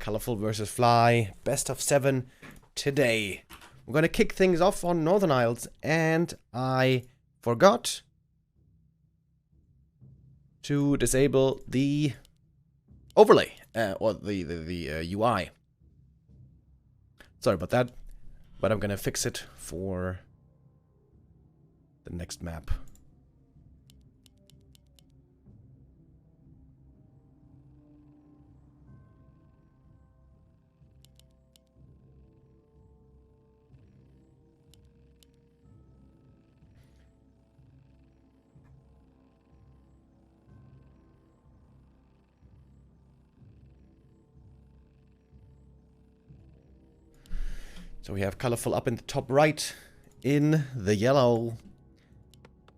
Colorful versus Fly, best of 7 today. We're gonna kick things off on Northern Isles, and I forgot to disable the overlay, or the UI. Sorry about that, but I'm gonna fix it for the next map. So we have colorful up in the top right, in the yellow.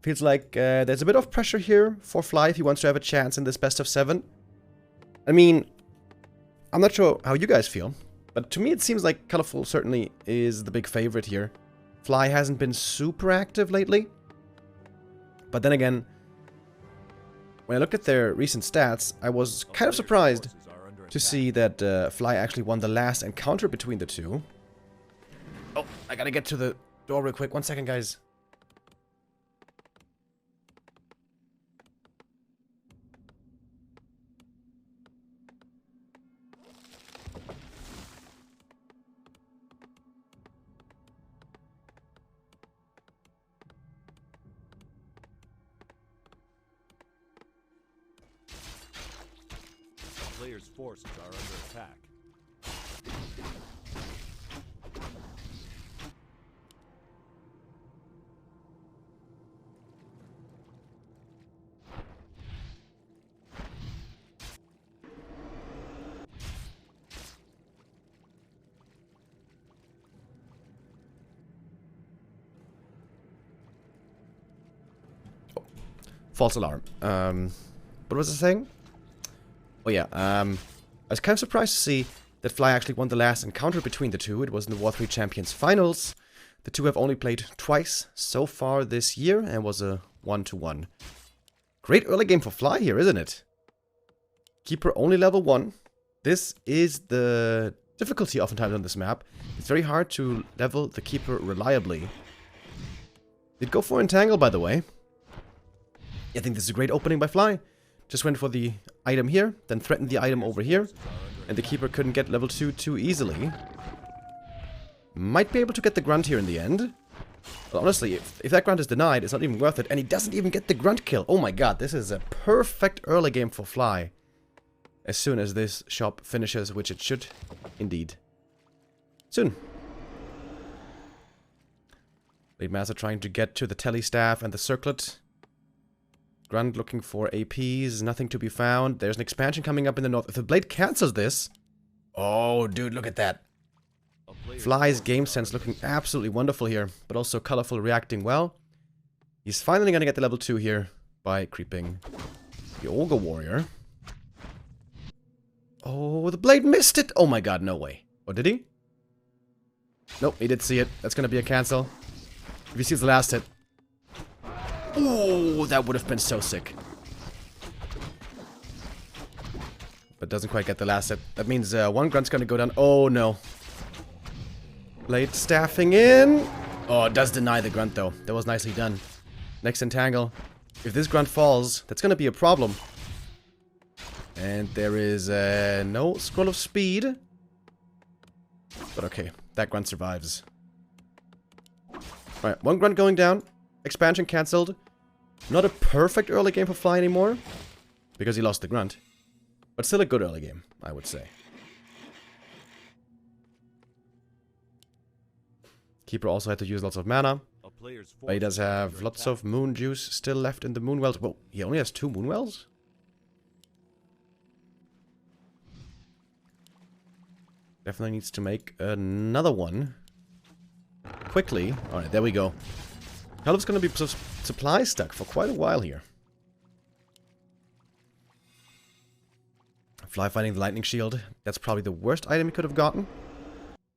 Feels like there's a bit of pressure here for Fly if he wants to have a chance in this best of 7. I mean, I'm not sure how you guys feel, but to me it seems like colorful certainly is the big favorite here. Fly hasn't been super active lately, but then again, when I look at their recent stats, I was kind of surprised to see that Fly actually won the last encounter between the two. Oh, I gotta get to the door real quick. 1 second, guys. Players' forces are under attack. False alarm. What was I saying? Oh yeah, I was kind of surprised to see that Fly actually won the last encounter between the two. It was in the War3 Champions Finals. The two have only played twice so far this year and was a 1-1. Great early game for Fly here, isn't it? Keeper only level 1. This is the difficulty oftentimes on this map. It's very hard to level the Keeper reliably. Did go for Entangle, by the way. I think this is a great opening by Fly. Just went for the item here, then threatened the item over here, and the Keeper couldn't get level 2 too easily. Might be able to get the Grunt here in the end. But honestly, if that Grunt is denied, it's not even worth it, and he doesn't even get the Grunt kill. Oh my god, this is a perfect early game for Fly. As soon as this shop finishes, which it should, indeed. Soon. Blade Master trying to get to the Telestaff and the Circlet. Grunt looking for APs, nothing to be found. There's an expansion coming up in the north. If the Blade cancels this... Oh, dude, look at that. Fly's game sense looking absolutely wonderful here, but also colorful, reacting well. He's finally going to get the level 2 here by creeping the Ogre Warrior. Oh, the Blade missed it! Oh my god, no way. Oh, did he? Nope, he did see it. That's going to be a cancel. If he sees the last hit. Oh, that would have been so sick. But doesn't quite get the last hit. That means one Grunt's gonna go down. Oh, no. Blade staffing in. Oh, it does deny the Grunt, though. That was nicely done. Next Entangle. If this Grunt falls, that's gonna be a problem. And there is no Scroll of Speed. But okay, that Grunt survives. Alright, one Grunt going down. Expansion cancelled. Not a perfect early game for Fly anymore, because he lost the Grunt. But still a good early game, I would say. Keeper also had to use lots of mana. But he does have lots of Moon Juice still left in the Moonwells. Whoa, he only has 2 Moonwells? Definitely needs to make another one. Quickly. Alright, there we go. Help's gonna be supply stuck for quite a while here. Fly finding the Lightning Shield. That's probably the worst item he could have gotten.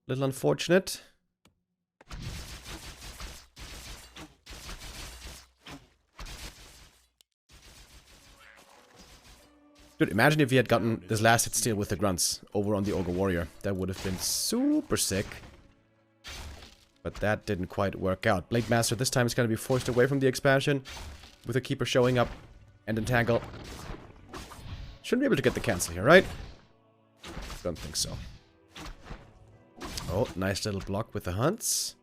Little unfortunate. Dude, imagine if he had gotten this last hit steal with the grunts over on the Ogre Warrior. That would have been super sick. But that didn't quite work out. Blade Master this time is going to be forced away from the expansion, with the Keeper showing up and entangle. Shouldn't be able to get the cancel here, right? Don't think so. Oh, nice little block with the hunts.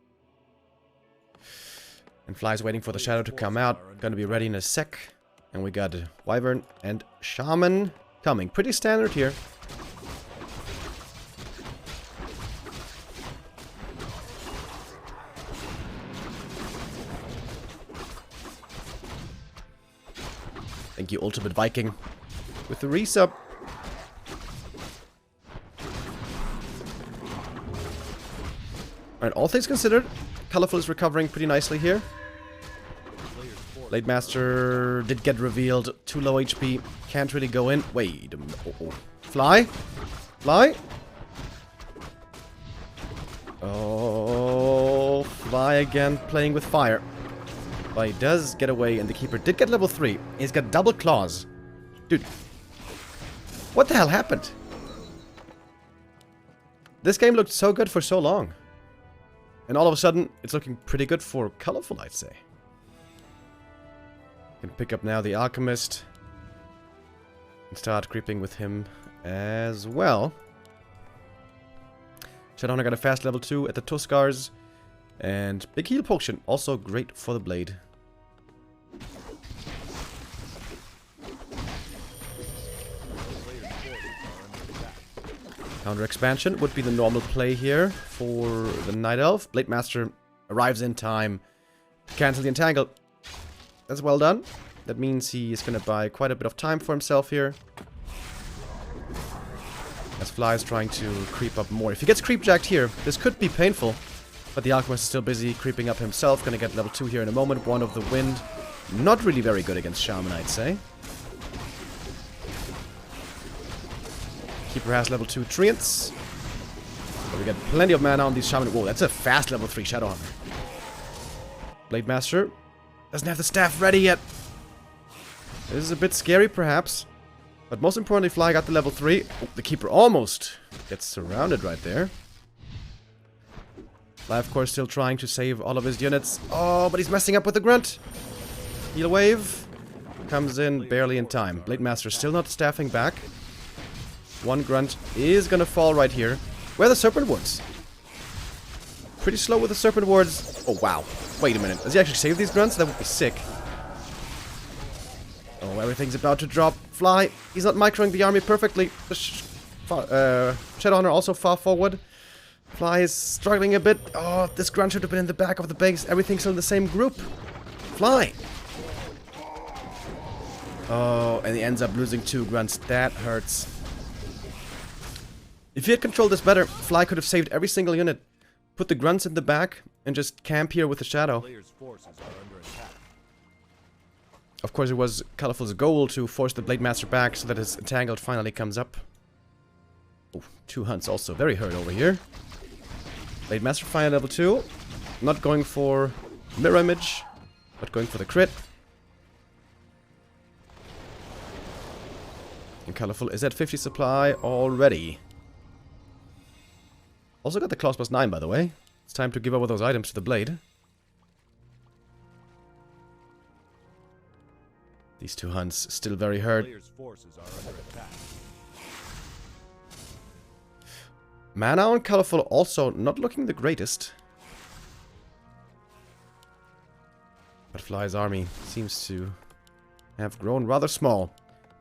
And Fly's waiting for the shadow to come out. Gonna be ready in a sec. And we got Wyvern and Shaman coming. Pretty standard here. Thank you, Ultimate Viking, with the resub. Alright, all things considered, Colorful is recovering pretty nicely here. Blade Master did get revealed. Too low HP. Can't really go in. Wait a minute. Fly? Fly? Oh, Fly again playing with fire. But he does get away, and the Keeper did get level 3. He's got double claws. Dude. What the hell happened? This game looked so good for so long. And all of a sudden, it's looking pretty good for Colorful, I'd say. Can pick up now the Alchemist. And start creeping with him as well. Shadowhunter got a fast level 2 at the Tuskars. And big heal potion, also great for the blade. Counter expansion would be the normal play here for the Night Elf. Blade Master arrives in time. Cancel the entangle. That's well done. That means he is going to buy quite a bit of time for himself here. As Fly is trying to creep up more. If he gets creepjacked here, this could be painful. But the Alchemist is still busy creeping up himself. Going to get level 2 here in a moment. One of the Wind. Not really very good against Shaman, I'd say. Keeper has level 2 Treants. But we get plenty of mana on these Shaman. Whoa, that's a fast level 3 Shadowhunter. Blade Master doesn't have the staff ready yet. This is a bit scary, perhaps. But most importantly, Fly got the level 3. Oh, the Keeper almost gets surrounded right there. Fly, of course, still trying to save all of his units. Oh, but he's messing up with the Grunt. Heal Wave comes in barely in time. Blade Master still not staffing back. One Grunt is gonna fall right here. Where are the Serpent Wards? Pretty slow with the Serpent Wards. Oh, wow. Wait a minute. Does he actually save these Grunts? That would be sick. Oh, everything's about to drop. Fly. He's not microing the army perfectly. The Shadowhunter also far forward. Fly is struggling a bit. Oh, this Grunt should have been in the back of the base. Everything's still in the same group. Fly. Oh, and he ends up losing 2 Grunts. That hurts. If he had controlled this better, Fly could have saved every single unit. Put the Grunts in the back and just camp here with the Shadow. Of course, it was Colorful's goal to force the Blade Master back so that his Entangled finally comes up. Oh, 2 Hunts also very hurt over here. Blade Master finally level 2. Not going for Mirror Image, but going for the crit. And Colorful is at 50 supply already. Also got the Claws plus 9, by the way. It's time to give over those items to the Blade. These 2 Hunts still very hurt. Mana on Colorful also not looking the greatest. But Fly's army seems to have grown rather small.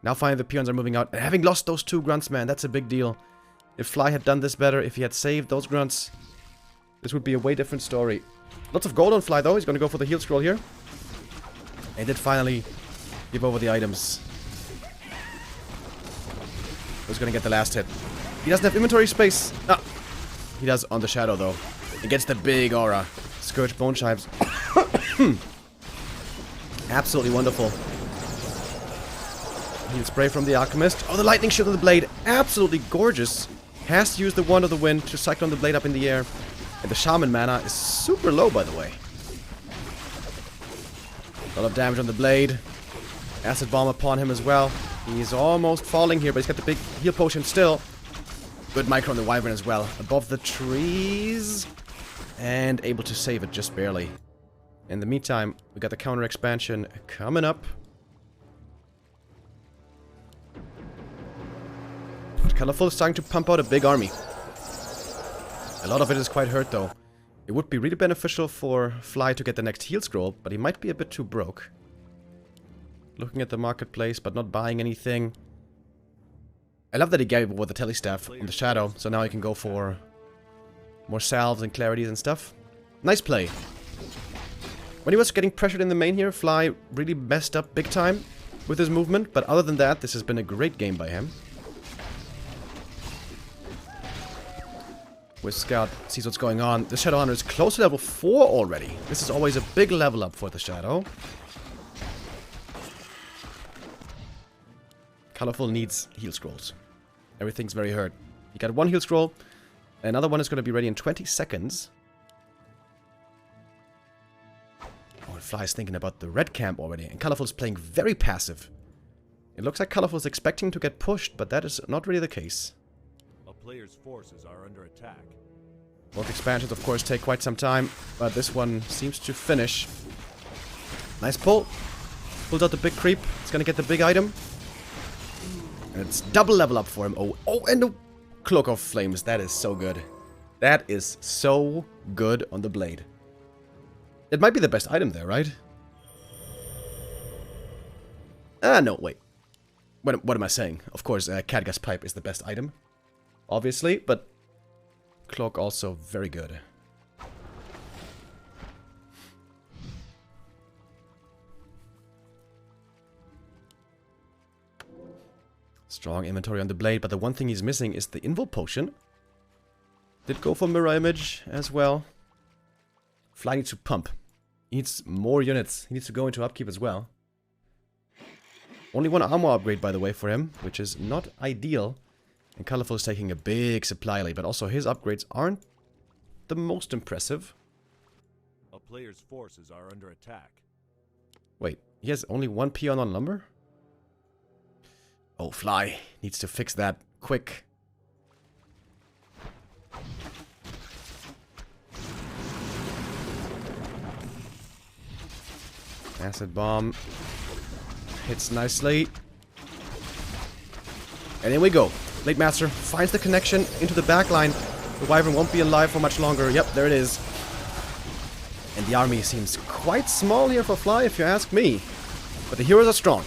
Now finally the peons are moving out. And having lost those 2 Grunts, man, that's a big deal. If Fly had done this better, if he had saved those Grunts, this would be a way different story. Lots of gold on Fly, though. He's going to go for the heal scroll here. And did finally give over the items. Who's going to get the last hit? He doesn't have inventory space. Ah, he does on the Shadow, though. It gets the big aura. Scourge Bone Chives. Absolutely wonderful. Heal spray from the Alchemist. Oh, the lightning shield of the blade. Absolutely gorgeous. Has to use the Wand of the Wind to cyclone the blade up in the air. And the Shaman mana is super low, by the way. A lot of damage on the blade. Acid Bomb upon him as well. He's almost falling here, but he's got the big heal potion still. Good micro on the Wyvern as well. Above the trees. And able to save it just barely. In the meantime, we got the counter expansion coming up. But Colorful is starting to pump out a big army. A lot of it is quite hurt though. It would be really beneficial for Fly to get the next heal scroll, but he might be a bit too broke. Looking at the marketplace, but not buying anything. I love that he gave away the telestaff in the shadow, so now he can go for more salves and clarities and stuff. Nice play. When he was getting pressured in the main here, Fly really messed up big time with his movement, but other than that, this has been a great game by him. With Scout sees what's going on. The Shadow Hunter is close to level 4 already. This is always a big level up for the Shadow. Colorful needs heal scrolls. Everything's very hurt. He got one heal scroll. Another one is going to be ready in 20 seconds. Oh, and Fly is thinking about the red camp already. And Colorful is playing very passive. It looks like Colorful is expecting to get pushed, but that is not really the case. A player's forces are under attack. Both expansions, of course, take quite some time, but this one seems to finish. Nice pull. Pulls out the big creep. It's going to get the big item. And it's double level up for him. Oh, and the Cloak of Flames. That is so good. That is so good on the blade. It might be the best item there, right? No, wait. What am I saying? Of course, Khadga's Pipe is the best item. Obviously, but Cloak also very good. Strong inventory on the blade, but the one thing he's missing is the Invo Potion. Did go for Mirror Image as well. Fly needs to pump. He needs more units. He needs to go into upkeep as well. Only one armor upgrade, by the way, for him, which is not ideal. And Colorful is taking a big supply lead, but also his upgrades aren't the most impressive. A player's forces are under attack. Wait, he has only one peon on lumber? Oh, Fly needs to fix that quick. Acid Bomb hits nicely. And in we go. Blade Master finds the connection into the back line. The Wyvern won't be alive for much longer. Yep, there it is. And the army seems quite small here for Fly, if you ask me. But the heroes are strong.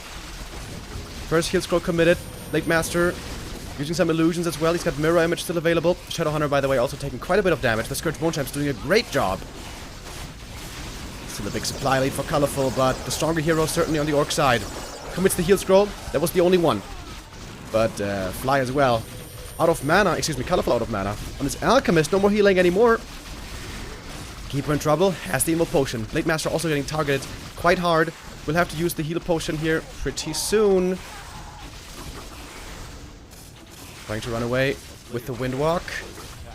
First heal scroll committed. Blade Master using some illusions as well. He's got Mirror Image still available. Shadow Hunter, by the way, also taking quite a bit of damage. The Scourge Bone Champ's doing a great job. Still a big supply lead for Colorful, but the stronger hero certainly on the Orc side. Commits the heal scroll. That was the only one. But Fly as well. Out of mana. Excuse me, Colorful out of mana. On his Alchemist, no more healing anymore. Keeper in trouble. Has the Invo Potion. Blade Master also getting targeted quite hard. We'll have to use the heal potion here pretty soon. Trying to run away with the Windwalk.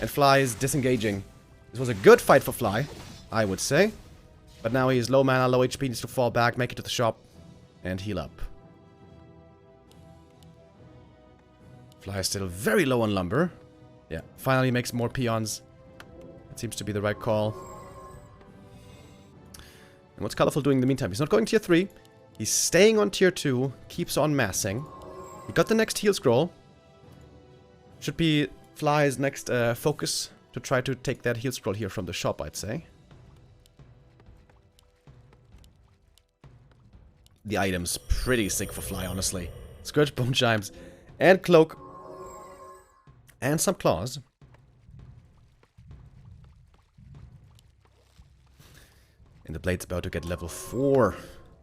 And Fly is disengaging. This was a good fight for Fly, I would say. But now he is low mana, low HP, needs to fall back, make it to the shop, and heal up. Fly is still very low on lumber. Yeah, finally makes more peons. That seems to be the right call. And what's Colorful doing in the meantime? He's not going tier 3. He's staying on tier 2. Keeps on massing. He got the next heal scroll. Should be Fly's next focus to try to take that heal scroll here from the shop, I'd say. The item's pretty sick for Fly, honestly. Scourge Bone Chimes and Cloak. And some claws. And the blade's about to get level 4.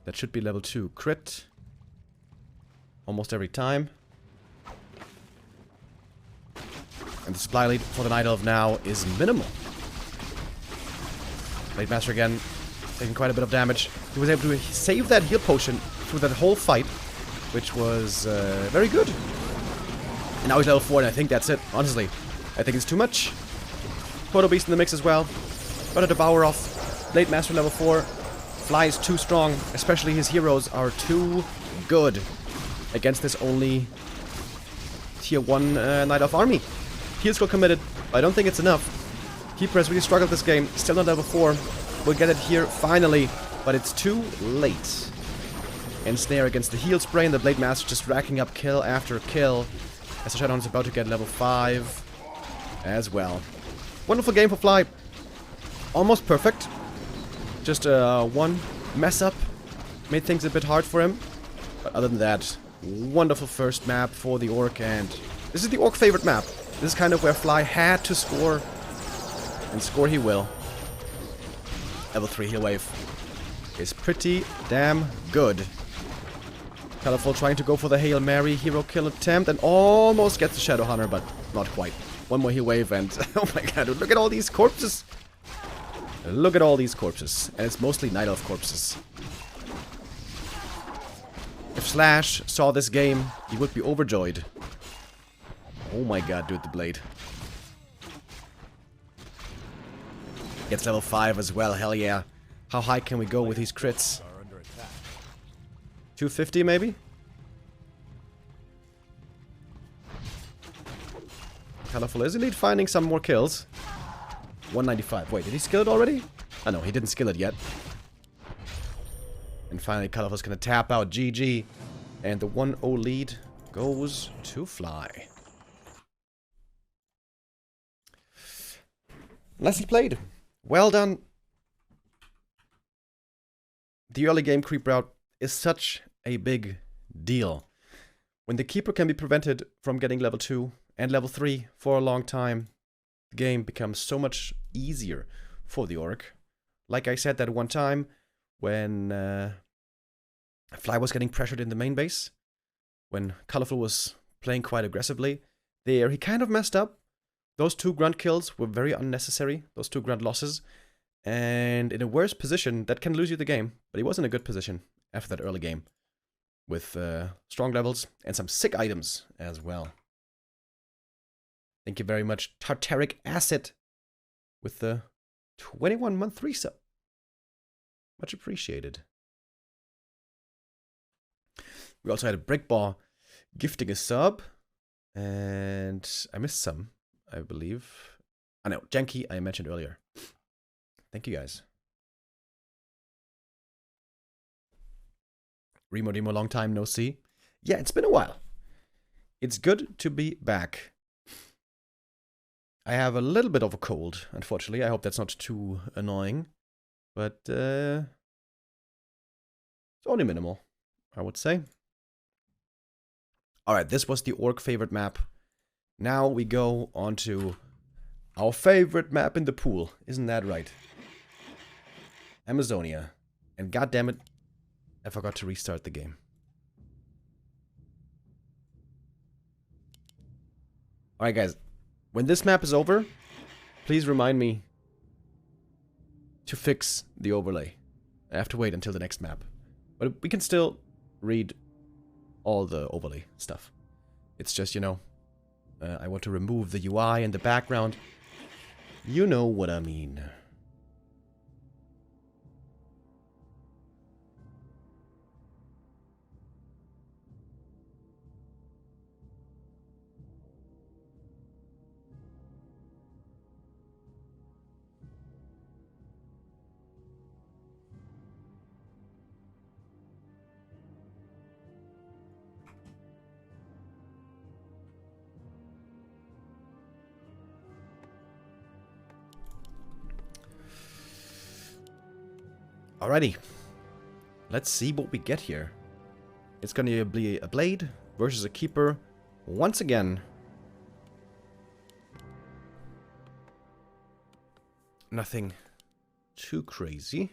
That should be level 2. Crit. Almost every time. And the supply lead for the Night Elf now is minimal. Blade Master again, taking quite a bit of damage. He was able to save that heal potion through that whole fight, which was very good. And now he's level 4, and I think that's it, honestly. I think it's too much. Proto Beast in the mix as well. Got a Devour off. Blade Master level 4. Fly is too strong, especially his heroes are too good. against this only tier 1 Knight of Army. Heal scroll committed, but I don't think it's enough. Keeper has really struggled this game, still not level 4. We'll get it here finally, but it's too late. Ensnare against the heal spray, and the Blade Master just racking up kill after kill. As the Shadowhunter is about to get level 5 as well. Wonderful game for Fly. Almost perfect. Just one mess up made things a bit hard for him. But other than that, wonderful first map for the Orc, and this is the Orc favorite map. This is kind of where Fly had to score, and score he will. Level 3 heal wave is pretty damn good. Colorful trying to go for the Hail Mary hero kill attempt and almost gets the Shadowhunter, but not quite. One more heal wave and oh my god, look at all these corpses. Look at all these corpses. And it's mostly Night Elf corpses. If Slash saw this game, he would be overjoyed. Oh my god, dude, the blade. Gets level 5 as well, hell yeah. How high can we go with these crits? 250 maybe? Colorful is indeed finding some more kills. 195. Wait, did he skill it already? Oh no, he didn't skill it yet. And finally, Colorful's gonna tap out GG. And the 1-0 lead goes to Fly. Nicely played. Well done. The early game creep route is such a big deal. When the Keeper can be prevented from getting level 2 and level 3 for a long time, the game becomes so much easier for the Orc. Like I said that one time, when Fly was getting pressured in the main base, when Colorful was playing quite aggressively, there he kind of messed up. Those 2 grunt kills were very unnecessary, those 2 grunt losses, and in a worse position, that can lose you the game, but he was in a good position after that early game, with strong levels and some sick items as well. Thank you very much, Tartaric Acid, with the 21-month resub. Much appreciated. We also had a Brickball gifting a sub, and I missed some, I believe. I know, Janky, I mentioned earlier. Thank you guys. Remo, long time no see. Yeah, it's been a while. It's good to be back. I have a little bit of a cold, unfortunately. I hope that's not too annoying. But, it's only minimal, I would say. Alright, this was the Orc favorite map. Now we go on to our favorite map in the pool. Isn't that right? Amazonia. And goddammit, I forgot to restart the game. Alright guys, when this map is over, please remind me to fix the overlay. I have to wait until the next map. But we can still read all the overlay stuff. It's just, you know, I want to remove the UI and the background. You know what I mean. Alrighty, let's see what we get here. It's gonna be a Blade versus a Keeper once again. Nothing too crazy.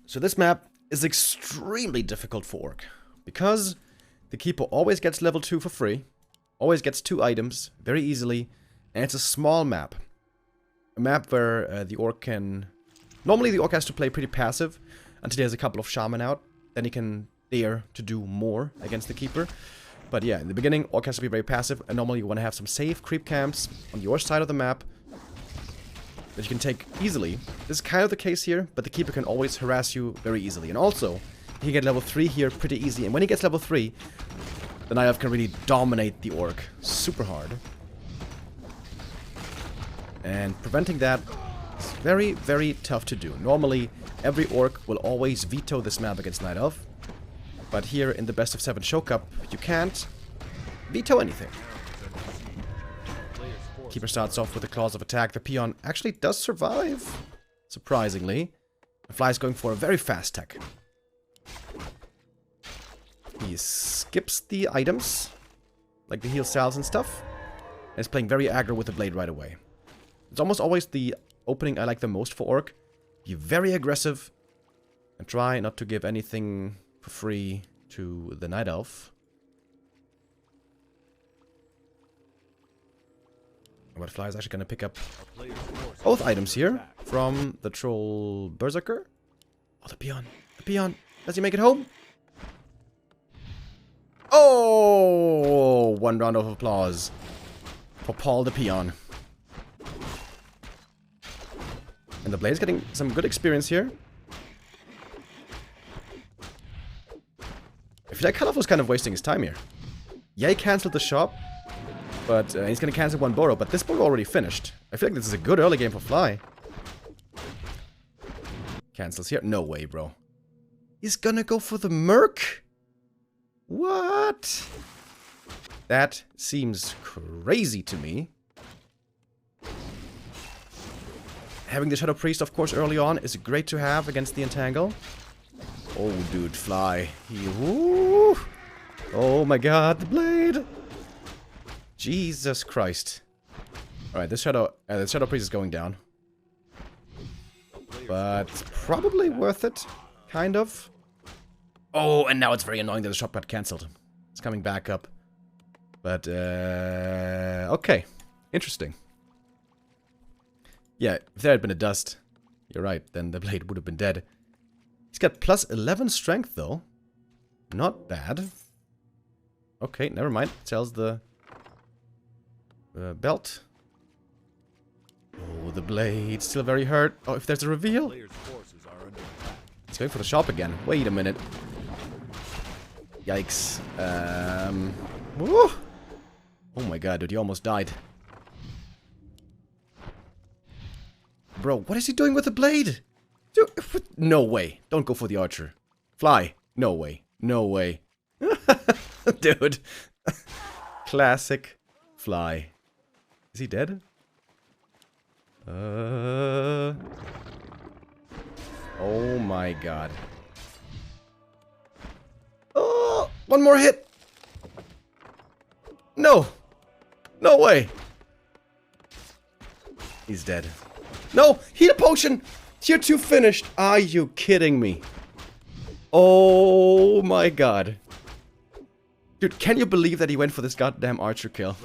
So this map is extremely difficult for Orc, because the Keeper always gets level 2 for free, always gets 2 items very easily, and it's a small map. A map where the Orc can... Normally the Orc has to play pretty passive until he has a couple of Shaman out. Then he can dare to do more against the Keeper. But yeah, in the beginning, Orc has to be very passive, and normally you want to have some safe creep camps on your side of the map. that you can take easily. This is kind of the case here, but the Keeper can always harass you very easily. And also, he can get level 3 here pretty easy. And when he gets level 3, the Night Elf can really dominate the Orc super hard. And preventing that is very, very tough to do. Normally, every Orc will always veto this map against Night Elf. But here in the best of 7 Show Cup, you can't veto anything. Keeper starts off with the Claws of Attack. The Peon actually does survive, surprisingly. The Fly is going for a very fast tech. He skips the items, like the heal cells and stuff, and is playing very aggro with the Blade right away. It's almost always the opening I like the most for Orc. Be very aggressive, and try not to give anything for free to the Night Elf. But Fly is actually going to pick up both items here from the Troll Berserker. Oh, the Peon. The Peon. Does he make it home? Oh! One round of applause for Paul the Peon. And the Blade's getting some good experience here. I feel like Colorful's kind of wasting his time here. Yeah, he cancelled the shop. But he's going to cancel one Burrow, but this Burrow already finished. I feel like this is a good early game for Fly. Cancels here. No way, bro. He's going to go for the Merc? What? That seems crazy to me. Having the Shadow Priest, of course, early on is great to have against the Entangle. Oh, dude, Fly. Woo. Oh my god, the Blade. Jesus Christ. Alright, this Shadow Priest is going down. But it's probably worth it. Kind of. Oh, and now it's very annoying that the shop got cancelled. It's coming back up. But, okay. Interesting. Yeah, if there had been a dust, you're right, then the Blade would have been dead. He's got plus 11 strength, though. Not bad. Okay, never mind. Tells the... belt. Oh, the Blade. Still very hurt. Oh, if there's a reveal. He's going for the shop again. Wait a minute. Yikes. Woo! Oh my god, dude. He almost died. Bro, what is he doing with the Blade? Dude, no way. Don't go for the Archer. Fly. No way. No way. Dude. Classic Fly. Is he dead? Oh my god. Oh, one more hit. No. No way. He's dead. No, heal potion. Tier 2 finished. Are you kidding me? Oh my god. Dude, can you believe that he went for this goddamn Archer kill?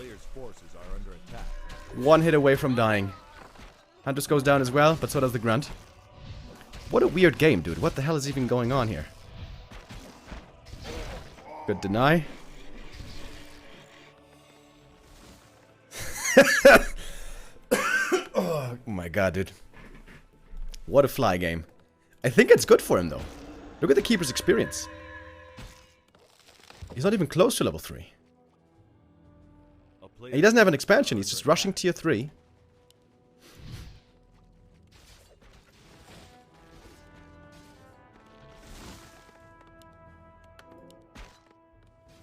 One hit away from dying. Huntress goes down as well, but so does the Grunt. What a weird game, dude. What the hell is even going on here? Good deny. Oh my god, dude. What a Fly game. I think it's good for him, though. Look at the Keeper's experience. He's not even close to level 3. And he doesn't have an expansion, he's just rushing tier 3.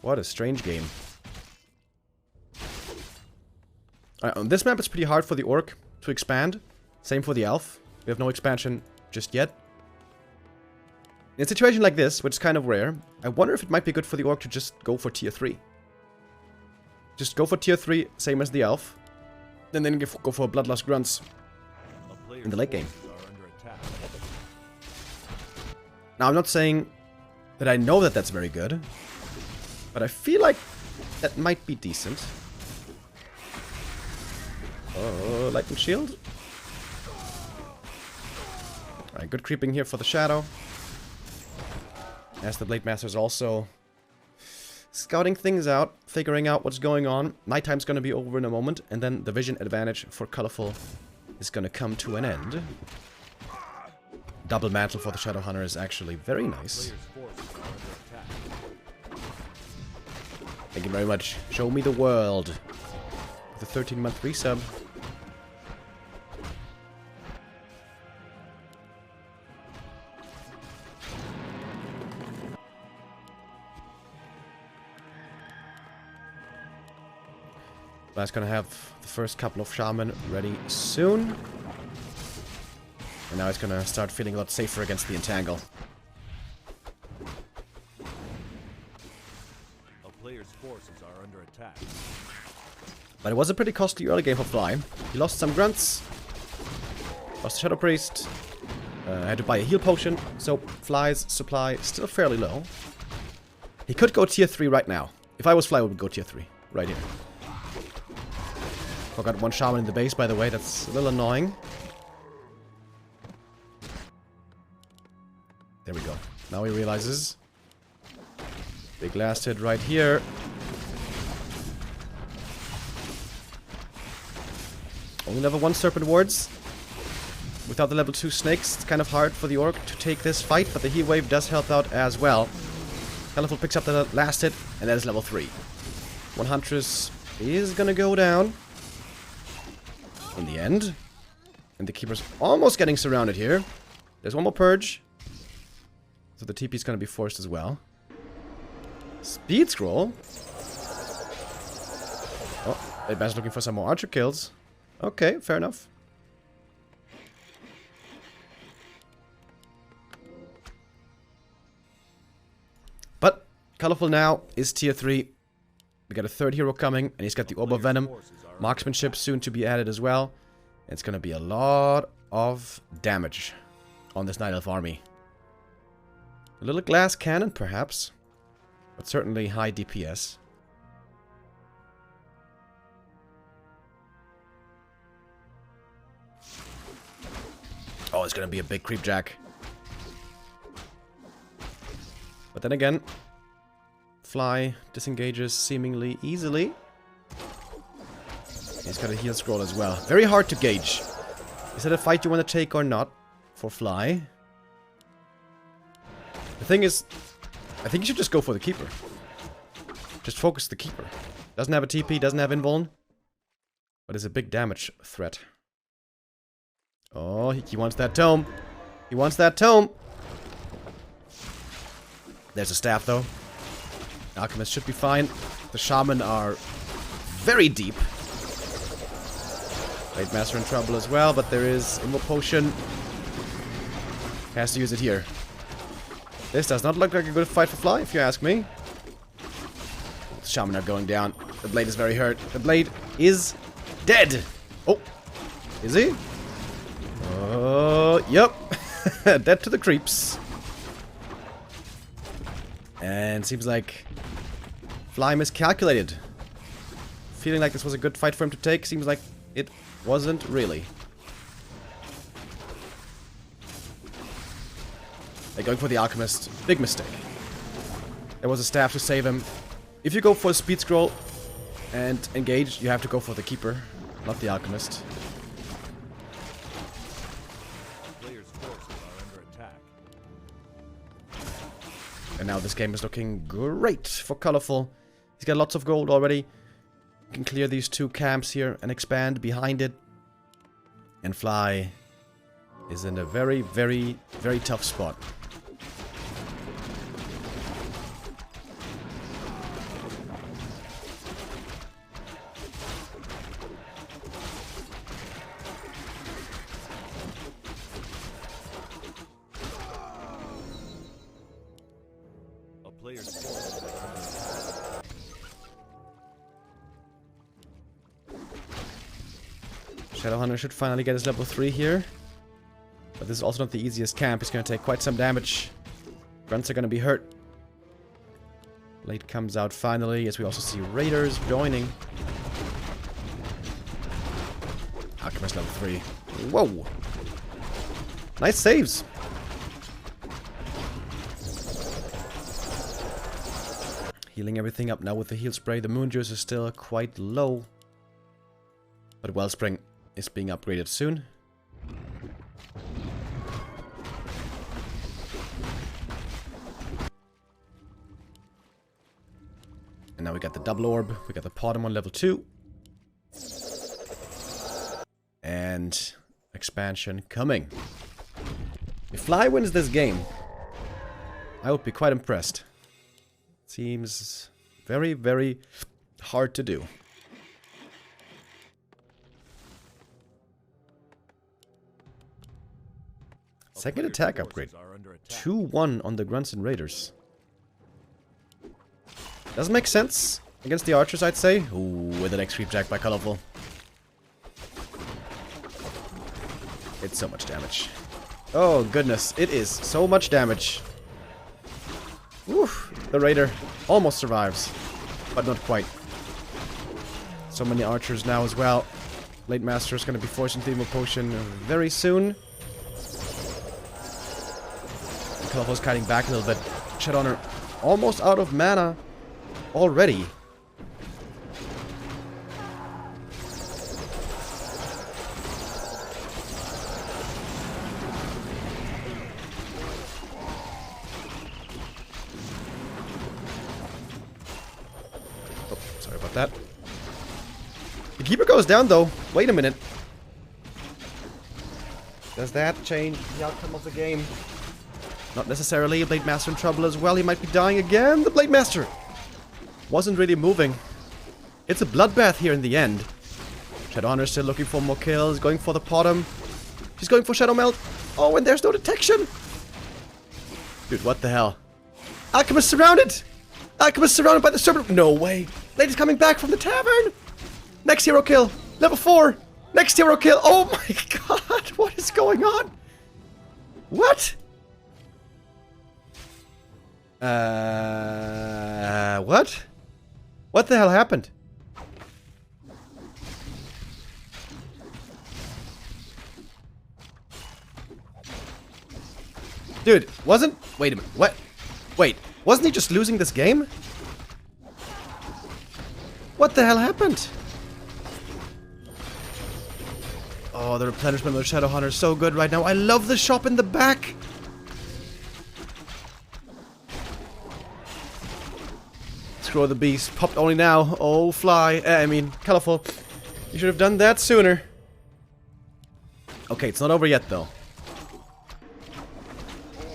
What a strange game. Alright, on this map it's pretty hard for the Orc to expand. Same for the Elf. We have no expansion just yet. In a situation like this, which is kind of rare, I wonder if it might be good for the Orc to just go for tier 3. Just go for tier 3, same as the Elf. And then go for Bloodlust Grunts in the late game. Now, I'm not saying that I know that that's very good, but I feel like that might be decent. Oh, Lightning Shield. Alright, good creeping here for the Shadow. As the Blade Master is also scouting things out, figuring out what's going on. Nighttime's gonna be over in a moment, and then the vision advantage for Colorful is gonna come to an end. Double mantle for the Shadowhunter is actually very nice. Thank you very much. Show me the world. The 13-month resub. That's gonna have the first couple of shaman ready soon. And now it's gonna start feeling a lot safer against the entangle. A player's forces are under attack. But it was a pretty costly early game for Fly. He lost some grunts, lost the Shadow Priest, had to buy a heal potion, so Fly's supply is still fairly low. He could go tier 3 right now. If I was Fly, I would go tier 3, right here. Forgot one shaman in the base, by the way, that's a little annoying. There we go. Now he realizes. Big last hit right here. Only level 1 Serpent Wards. Without the level 2 snakes, it's kind of hard for the Orc to take this fight, but the heal wave does help out as well. Colorful picks up the last hit, and that is level 3. One Huntress is gonna go down. In the end. And the Keeper's almost getting surrounded here. There's one more Purge. So the TP is gonna be forced as well. Speed Scroll. Oh, Edman's looking for some more archer kills. Okay, fair enough. But Colorful now is tier 3. We got a third hero coming, and he's got the Orb of Venom. Marksmanship soon to be added as well. It's gonna be a lot of damage on this Night Elf army. A little glass cannon, perhaps. But certainly high DPS. Oh, it's gonna be a big creep jack. But then again, Fly disengages seemingly easily. He's got a heal scroll as well. Very hard to gauge. Is it a fight you want to take or not for Fly? The thing is, I think you should just go for the Keeper. Just focus the Keeper. Doesn't have a TP, doesn't have invuln. But is a big damage threat. Oh, he wants that tome. He wants that tome. There's a staff, though. Alchemist should be fine. The Shaman are very deep. Blade Master in trouble as well, but there is Invo Potion. Has to use it here. This does not look like a good fight for Fly, if you ask me. The Shaman are going down. The Blade is very hurt. The Blade is dead. Oh, is he? Oh, yep. Dead to the creeps. And seems like Fly miscalculated. Feeling like this was a good fight for him to take, seems like it wasn't really. They're going for the Alchemist. Big mistake. There was a staff to save him. If you go for a Speed Scroll and engage, you have to go for the Keeper, not the Alchemist. And now this game is looking great for Colorful. He's got lots of gold already. You can clear these 2 camps here and expand behind it. And Fly is in a very, very, very tough spot. Shadowhunter should finally get his level 3 here. But this is also not the easiest camp. He's going to take quite some damage. Grunts are going to be hurt. Blade comes out finally, as we also see Raiders joining. Alchemist level 3. Whoa! Nice saves! Healing everything up now with the heal spray. The Moon Juice is still quite low. But Wellspring is being upgraded soon. And now we got the double orb. We got the Potom on level 2. And expansion coming. If Fly wins this game, I would be quite impressed. Seems very, very hard to do. Second attack upgrade. 2-1 on the Grunts and Raiders. Doesn't make sense against the archers, I'd say. Ooh, with the next creep jack by Colorful. It's so much damage. Oh, goodness. It is so much damage. Oof. The Raider almost survives. But not quite. So many archers now as well. Blade Master is going to be forcing the Emo Potion very soon. Colorful's kiting back a little bit. Shadowhunter almost out of mana already. Oh, sorry about that. The keeper goes down though. Wait a minute. Does that change the outcome of the game? Not necessarily. Blade Master in trouble as well. He might be dying again. The Blade Master wasn't really moving. It's a bloodbath here in the end. Shadowhunter still looking for more kills. Going for the Potom. He's going for Shadow Melt. Oh, and there's no detection. Dude, what the hell? Alchemist surrounded. Alchemist surrounded by the Serpent. No way. Blade is coming back from the tavern. Next hero kill. Level 4. Next hero kill. Oh my god. What is going on? What? What? What the hell happened? Dude, wasn't... Wait a minute, what? Wait, wasn't he just losing this game? What the hell happened? Oh, the replenishment of the Shadowhunter is so good right now. I love the shop in the back. Scroll the beast. Popped only now. Oh, Fly. I mean, Colorful. You should have done that sooner. Okay, it's not over yet, though.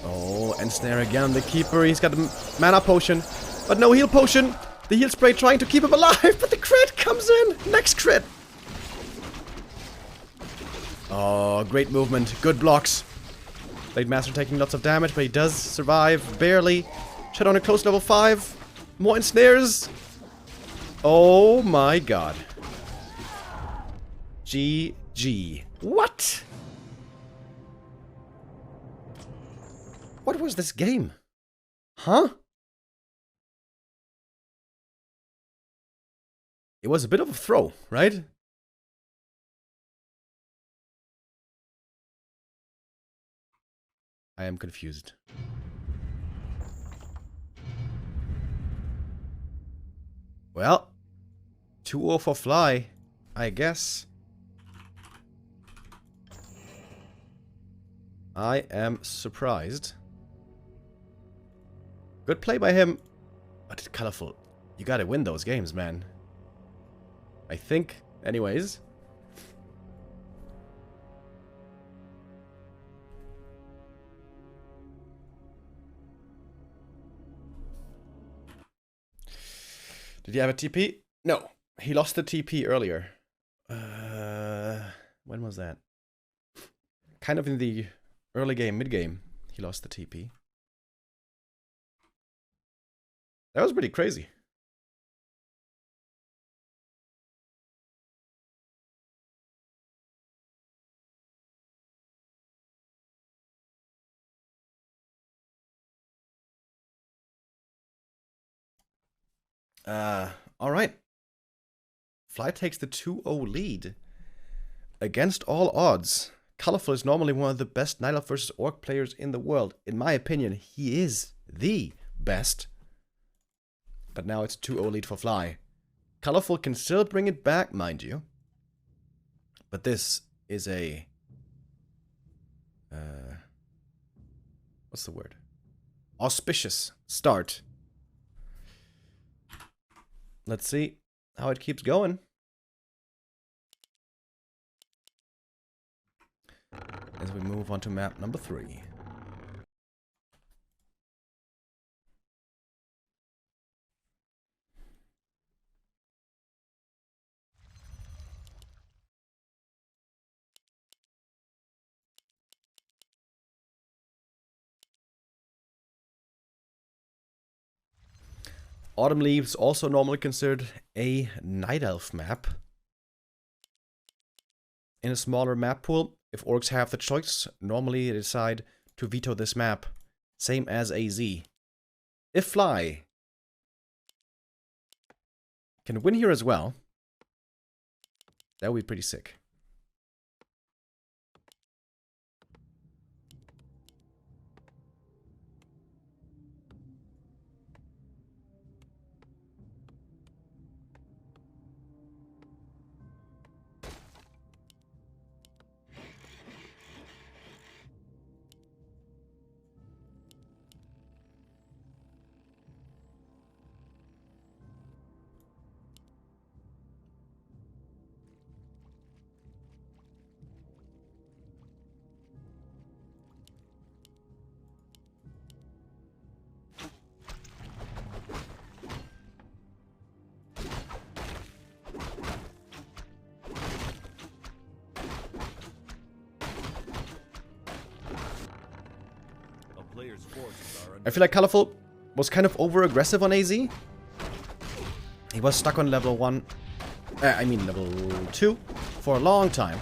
Oh, and Snare again. The Keeper. He's got the mana potion. But no heal potion. The heal spray trying to keep him alive. But the crit comes in. Next crit. Oh, great movement. Good blocks. Blade Master taking lots of damage, but he does survive. Barely. Shadowhunter close level 5. More ensnares. Oh my god. GG. What? What was this game? Huh? It was a bit of a throw, right? I am confused. Well, 2-0 for Fly, I guess. I am surprised. Good play by him. But Colorful, you gotta win those games, man. I think, anyways. Did he have a TP? No. He lost the TP earlier. When was that? Kind of in the early game, mid game, he lost the TP. That was pretty crazy. Alright. Fly takes the 2-0 lead. Against all odds. Colorful is normally one of the best Night Elf versus Orc players in the world. In my opinion, he is the best. But now it's a 2-0 lead for Fly. Colorful can still bring it back, mind you. But this is a what's the word? Auspicious start. Let's see how it keeps going. As we move on to map number 3. Autumn Leaves, also normally considered a Night Elf map. In a smaller map pool, if orcs have the choice, normally they decide to veto this map. Same as AZ. If Fly can win here as well, that would be pretty sick. I feel like Colorful was kind of over-aggressive on AZ. He was stuck on level 1, level 2 for a long time.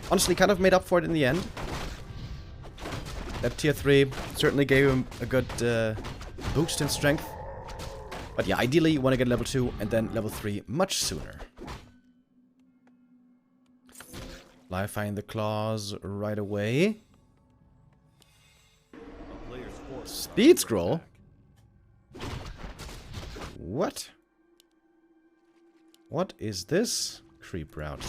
Honestly, kind of made up for it in the end. That tier 3 certainly gave him a good boost in strength. But yeah, ideally you want to get level 2 and then level 3 much sooner. Live find the claws right away. Speed scroll? What? What is this creep route?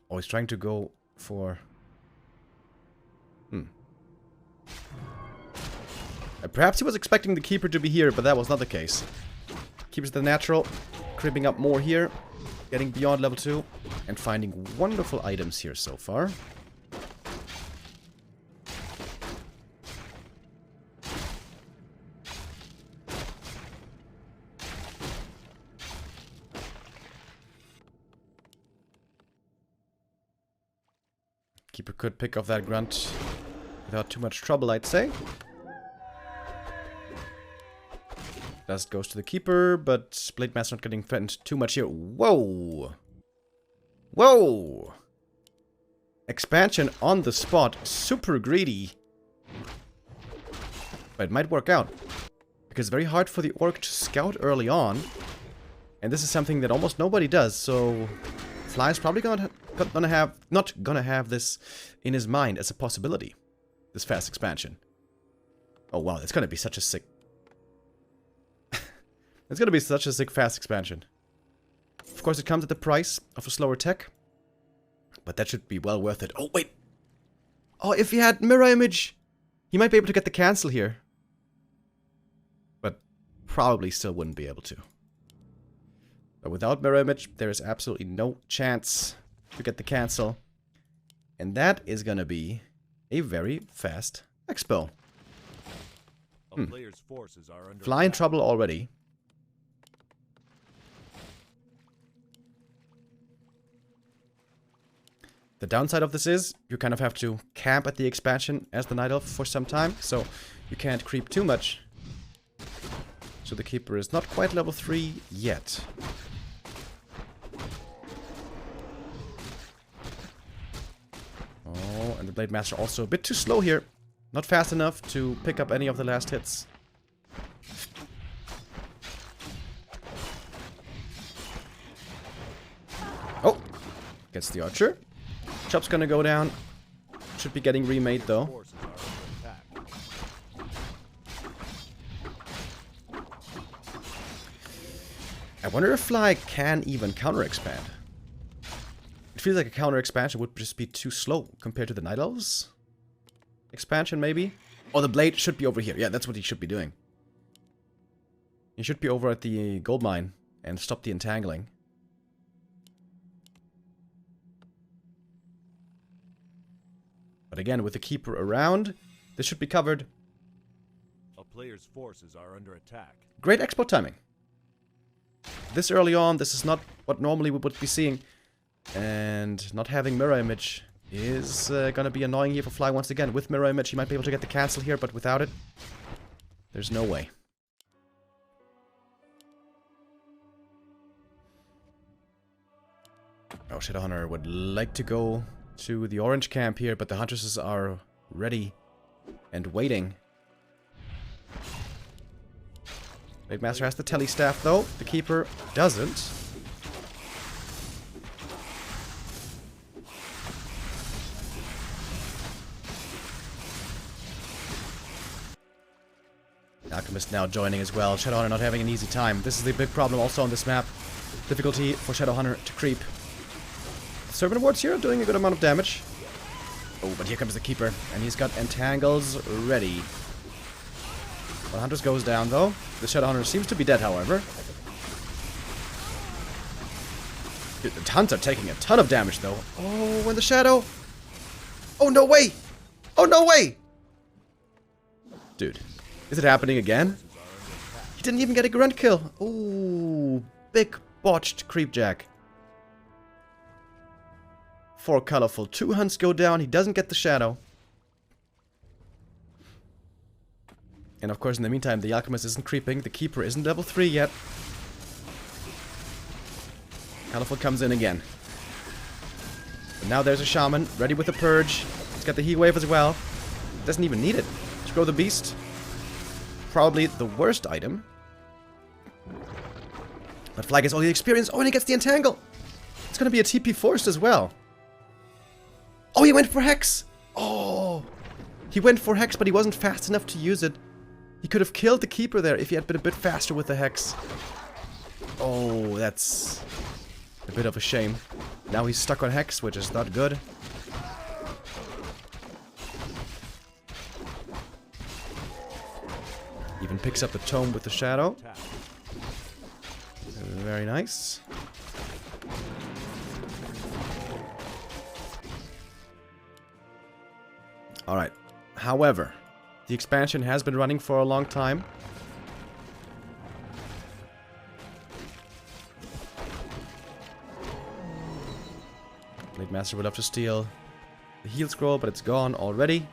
Oh, he's trying to go for... Perhaps he was expecting the Keeper to be here, but that was not the case. Keeps the natural, creeping up more here, getting beyond level 2, and finding wonderful items here so far. Keeper could pick off that grunt without too much trouble, I'd say. Dust goes to the Keeper, but Blade Master not getting threatened too much here. Whoa! Whoa! Expansion on the spot. Super greedy. But it might work out. Because it's very hard for the Orc to scout early on. And this is something that almost nobody does, so... Fly's probably not gonna have this in his mind as a possibility. This fast expansion. Oh wow, that's gonna be such a sick... it's gonna be such a sick fast expansion. Of course it comes at the price of a slower tech. But that should be well worth it. Oh wait! Oh, if he had mirror image, he might be able to get the cancel here. But probably still wouldn't be able to. But without mirror image, there is absolutely no chance to get the cancel. And that is gonna be a very fast expo. Fly in trouble already. The downside of this is, you kind of have to camp at the expansion as the Night Elf for some time, so you can't creep too much. So the Keeper is not quite level 3 yet. Oh, and the Blade Master also a bit too slow here. Not fast enough to pick up any of the last hits. Oh! Gets the Archer. Chop's gonna go down. Should be getting remade though. I wonder if Fly can even counter expand. It feels like a counter expansion would just be too slow compared to the Night Elves expansion, maybe? Oh, the blade should be over here. Yeah, that's what he should be doing. He should be over at the gold mine and stop the entangling. But again, with the Keeper around, this should be covered. A player's forces are under attack. Great expo timing. This early on, this is not what normally we would be seeing. And not having mirror image is gonna be annoying here for Fly once again. With mirror image, he might be able to get the cancel here, but without it, there's no way. Oh, Shadowhunter would like to go to the orange camp here, but the Huntresses are ready and waiting. Blade Master has the telestaff though, the Keeper doesn't. Alchemist now joining as well. Shadowhunter not having an easy time. This is the big problem also on this map. Difficulty for Shadowhunter to creep. Servant Wards here doing a good amount of damage. Oh, but here comes the Keeper. And he's got Entangles ready. Well, Hunters goes down though. The Shadowhunter seems to be dead, however. Dude, the Hunts are taking a ton of damage though. Oh, and the Shadow. Oh, no way! Oh, no way! Dude. Is it happening again? He didn't even get a grunt kill. Ooh, big botched creepjack. 4 colorful. 2 hunts go down. He doesn't get the shadow. And of course, in the meantime, the Alchemist isn't creeping. The Keeper isn't level 3 yet. Colorful comes in again. But now there's a Shaman, ready with a Purge. He's got the Heat Wave as well. Doesn't even need it. Scroll the Beast. Probably the worst item. But Fly gets all the experience. Oh, and he gets the Entangle. It's going to be a TP forced as well. Oh, he went for Hex. Oh. He went for Hex, but he wasn't fast enough to use it. He could have killed the Keeper there if he had been a bit faster with the Hex. Oh, that's a bit of a shame. Now he's stuck on Hex, which is not good. Even picks up the Tome with the Shadow. Very nice. Alright. However, the expansion has been running for a long time. Blade Master would love to steal the heal scroll, but it's gone already.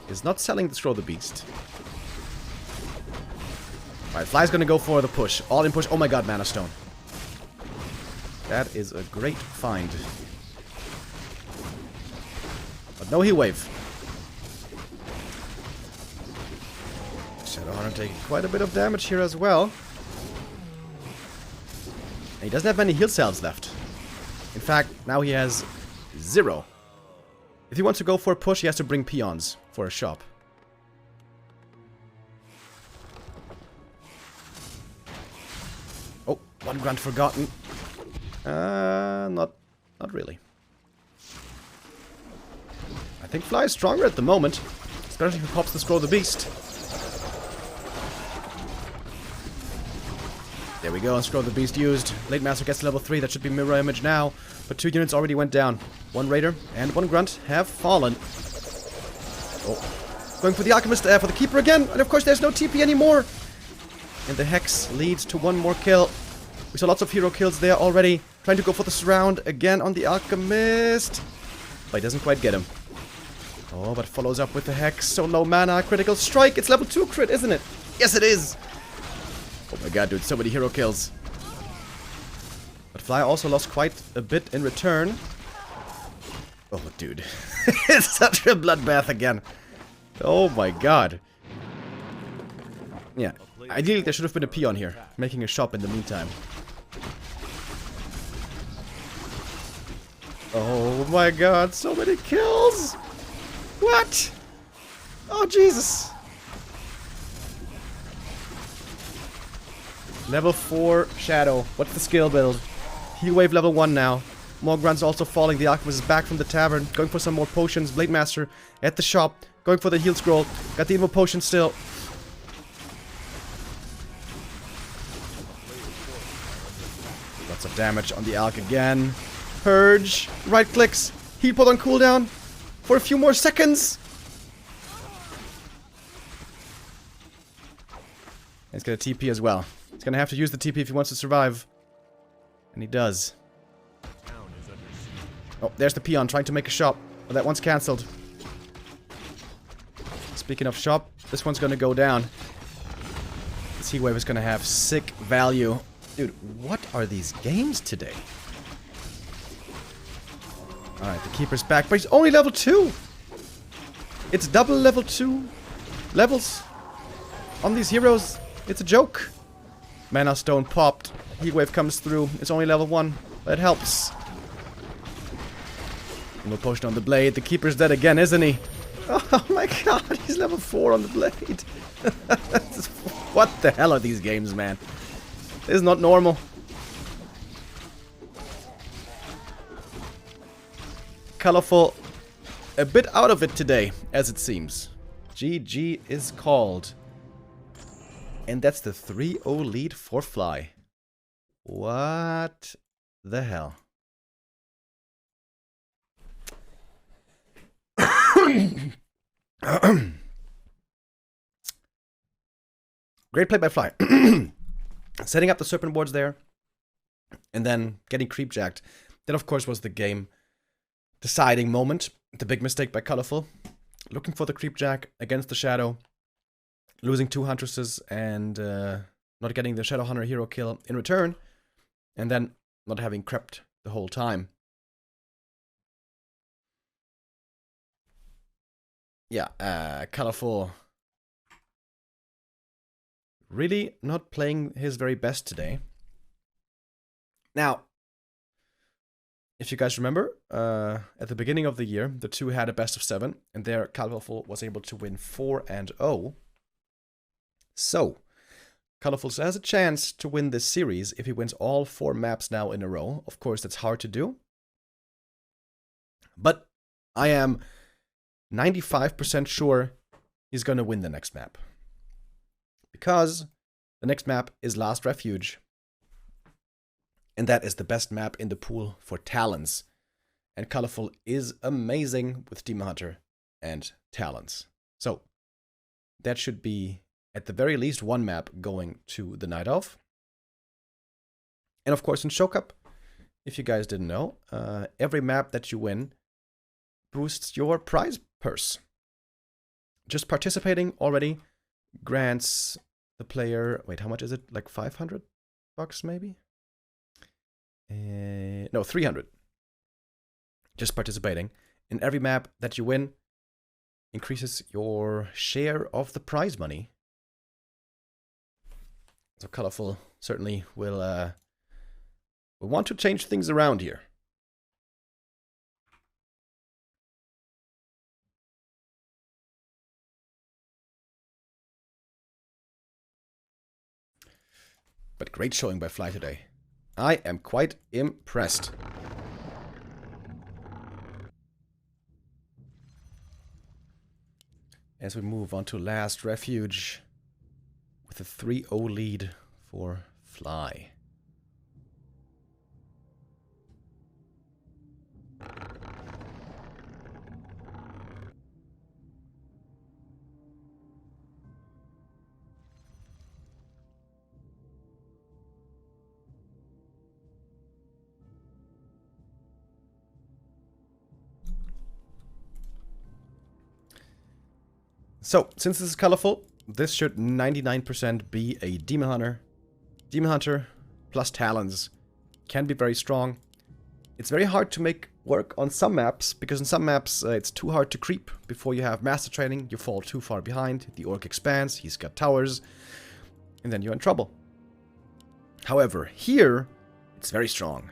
Is not selling the scroll the beast. Alright, Fly's gonna go for the push. All in push. Oh my god, Mana Stone. That is a great find. But no heal wave. Shadowhunter taking quite a bit of damage here as well. And he doesn't have many heal cells left. In fact, now he has 0. If he wants to go for a push, he has to bring peons for a shop. Oh, 1 grunt forgotten. Not really. I think Fly is stronger at the moment, especially if he pops the Scroll of the Beast. There we go, and Scroll of the Beast used. Blade Master gets to level 3, that should be mirror image now. But 2 units already went down. 1 Raider and 1 Grunt have fallen. Oh, going for the Alchemist, for the Keeper again. And of course there's no TP anymore. And the Hex leads to 1 more kill. We saw lots of hero kills there already. Trying to go for the surround again on the Alchemist. But he doesn't quite get him. Oh, but follows up with the Hex. So low mana, critical strike. It's level 2 crit, isn't it? Yes, it is. Oh my god, dude, so many hero kills. But Fly also lost quite a bit in return. Oh, dude. It's such a bloodbath again. Oh my god. Yeah, ideally there should have been a peon here, making a shop in the meantime. Oh my god, so many kills! What? Oh, Jesus! Level 4 Shadow. What's the skill build? Heal Wave level 1 now. More grunts also falling. The Alchemist is back from the tavern. Going for some more potions. Blade Master at the shop. Going for the heal scroll. Got the Invo potion still. Lots of damage on the Alch again. Purge. Right clicks. Heal pot on cooldown. For a few more seconds. He's got a TP as well. He's gonna have to use the TP if he wants to survive. And he does. Oh, there's the peon trying to make a shop. But that one's cancelled. Speaking of shop, this one's gonna go down. This heat wave is gonna have sick value. Dude, what are these games today? Alright, the Keeper's back, but he's only level 2! It's double level 2 levels on these heroes. It's a joke. Mana Stone popped. Heat wave comes through. It's only level 1. That helps. No potion on the blade. The Keeper's dead again, isn't he? Oh my god, he's level 4 on the blade. What the hell are these games, man? This is not normal. Colorful. A bit out of it today, as it seems. GG is called. And that's the 3-0 lead for Fly. What the hell? Great play by Fly. Setting up the serpent wards there. And then getting creep jacked. That, of course, was the game deciding moment. The big mistake by Colorful. Looking for the creep jack against the Shadow. Losing 2 Huntresses and not getting the Shadow Hunter hero kill in return. And then not having crept the whole time. Yeah, Colorful really not playing his very best today. Now, if you guys remember, at the beginning of the year, the two had a best of 7, and there Colorful was able to win 4-0. So, Colorful has a chance to win this series if he wins all 4 maps now in a row. Of course, that's hard to do. But I am 95% sure he's gonna win the next map. Because the next map is Last Refuge. And that is the best map in the pool for Talons. And Colorful is amazing with Demon Hunter and Talons. So, that should be at the very least one map going to the Night Elf. And of course in Show Cup, if you guys didn't know, every map that you win boosts your prize purse. Just participating already grants the player, wait, how much is it? Like 500 bucks maybe? No, 300. Just participating. In every map that you win increases your share of the prize money. So Colorful certainly will want to change things around here. But great showing by Fly today. I am quite impressed. As we move on to Last Refuge with a 3-0 lead for Fly. So, since this is colorful, this should 99% be a Demon Hunter. Demon Hunter plus Talons can be very strong. It's very hard to make work on some maps, because in some maps it's too hard to creep before you have Master Training. You fall too far behind, the Orc expands, he's got towers, and then you're in trouble. However, here, it's very strong.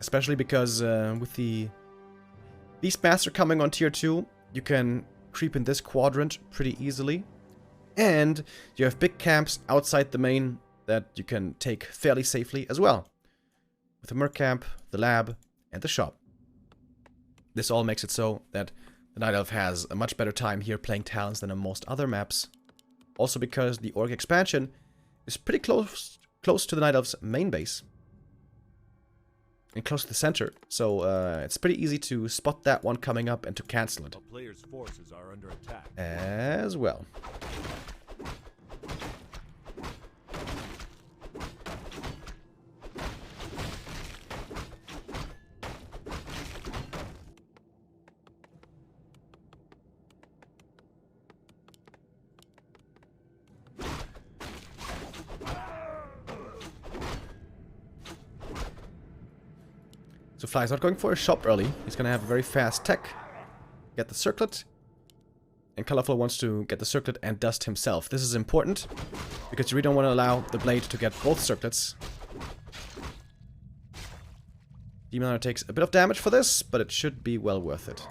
Especially because with the Beastmaster coming on tier 2, you can creep in this quadrant pretty easily. And you have big camps outside the main that you can take fairly safely as well. With the Merc Camp, the lab, and the shop. This all makes it so that the Night Elf has a much better time here playing Talons than on most other maps. Also because the Orc expansion is pretty close to the Night Elf's main base. And close to the center. So it's pretty easy to spot that one coming up and to cancel it. A player's forces are under attack. As well. So Fly's not going for a shop early. He's going to have a very fast tech. Get the circlet. And Colorful wants to get the circlet and dust himself. This is important, because you really don't want to allow the blade to get both circlets. Demon Hunter takes a bit of damage for this, but it should be well worth it.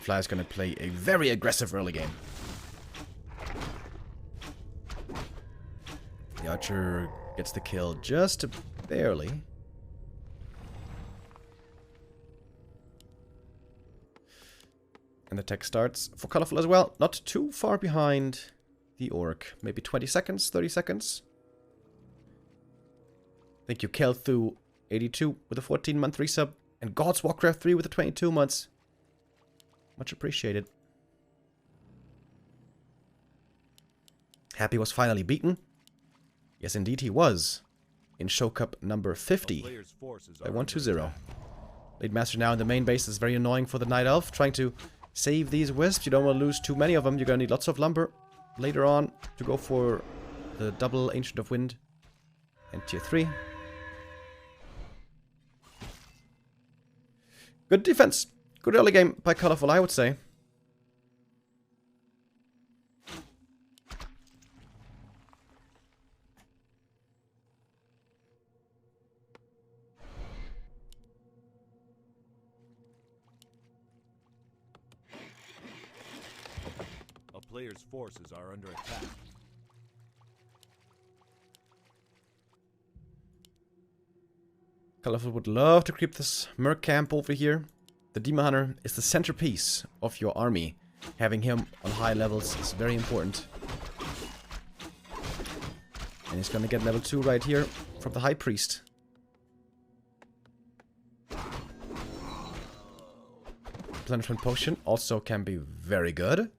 Fly is going to play a very aggressive early game. The Archer gets the kill just barely. And the tech starts for Colorful as well. Not too far behind the Orc. Maybe 20 seconds, 30 seconds. Thank you, Kelthu 82 with a 14-month resub. And God's Warcraft 3 with the 22 months. Much appreciated. Happy was finally beaten. Yes, indeed he was. In Show Cup number 50. By 1-2-0. Blade Master now in the main base is very annoying for the Night Elf. Trying to save these wisps. You don't want to lose too many of them. You're going to need lots of lumber later on to go for the double Ancient of Wind and tier 3. Good defense. Good early game by Colorful, I would say. Player's forces are under attack. Colorful would love to creep this Merc camp over here. The Demon Hunter is the centerpiece of your army. Having him on high levels is very important. And he's gonna get level 2 right here from the High Priest. Replenishment Potion also can be very good.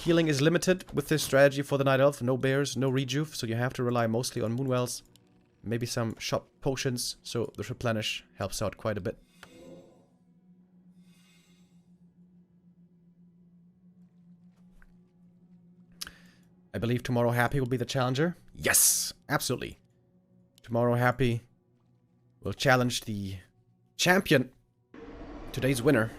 Healing is limited with this strategy for the Night Elf. No bears, no rejuve, so you have to rely mostly on Moonwells. Maybe some shop potions, so the replenish helps out quite a bit. I believe Tomorrow Happy will be the challenger. Yes, absolutely. Tomorrow Happy will challenge the champion, today's winner.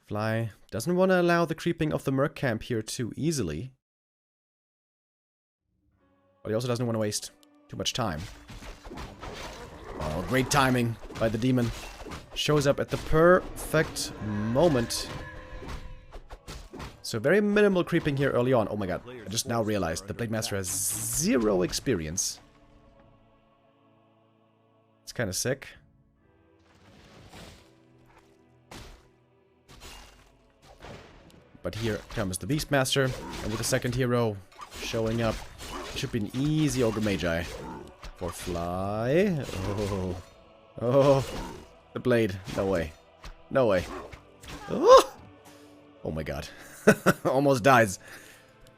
Fly doesn't want to allow the creeping of the Merc camp here too easily. But he also doesn't want to waste too much time. Oh, great timing by the demon. Shows up at the perfect moment. So very minimal creeping here early on. Oh my god, I just now realized the Blade Master has 0 experience. It's kind of sick. But here comes the Beastmaster, and with the second hero showing up, it should be an easy Ogre Magi for Fly. Oh, oh, the blade, no way, no way. Oh my god, almost dies.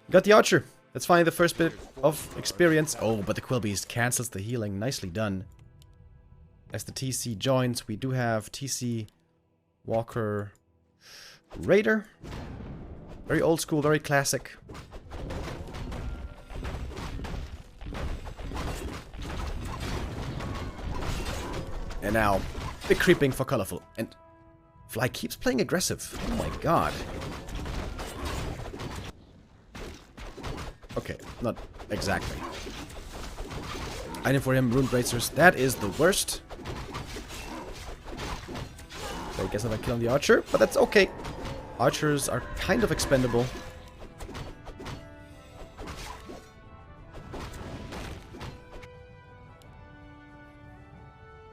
Got the Archer. That's finally the first bit of experience. Oh, but the Quill Beast cancels the healing. Nicely done. As the TC joins, we do have TC Walker Raider. Very old school, very classic. And now, big creeping for Colorful. And Fly keeps playing aggressive. Oh my god. Okay, not exactly. Item for him, Rune Bracers. That is the worst. So I guess I'm gonna kill the Archer, but that's okay. Archers are kind of expendable.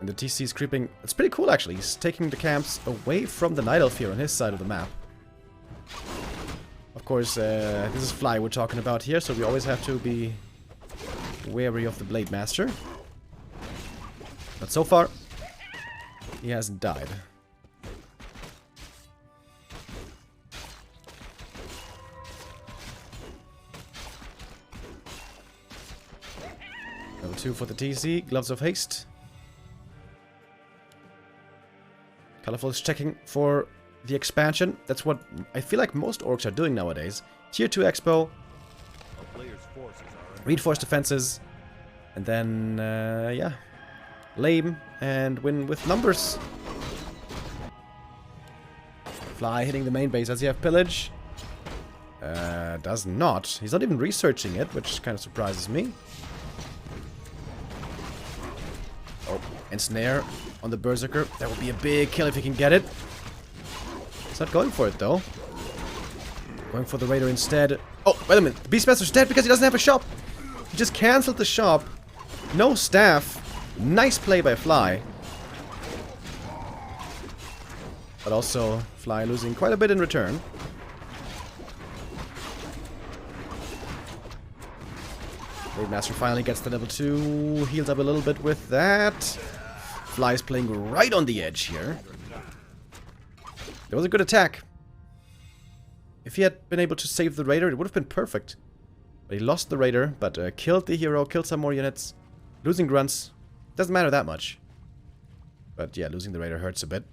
And the TC is creeping. It's pretty cool, actually. He's taking the camps away from the Night Elf here on his side of the map. Of course, this is Fly we're talking about here, so we always have to be wary of the Blade Master. But so far, he hasn't died. Level 2 for the TC, Gloves of Haste. Colorful is checking for the expansion. That's what I feel like most orcs are doing nowadays. Tier 2 Expo. Reinforced defenses. And then, yeah. Lame and win with numbers. Fly hitting the main base. Does he have pillage? Does not. He's not even researching it, which kind of surprises me. Oh, ensnare on the Berserker. That would be a big kill if he can get it. He's not going for it, though. Going for the Raider instead. Oh, wait a minute. The Beastmaster's dead because he doesn't have a shop. He just cancelled the shop. No staff. Nice play by Fly. But also, Fly losing quite a bit in return. Blade Master finally gets the level 2. Heals up a little bit with that. Fly is playing right on the edge here. It was a good attack. If he had been able to save the Raider, it would have been perfect. But he lost the Raider, but killed the hero, killed some more units. Losing grunts. Doesn't matter that much. But yeah, losing the Raider hurts a bit.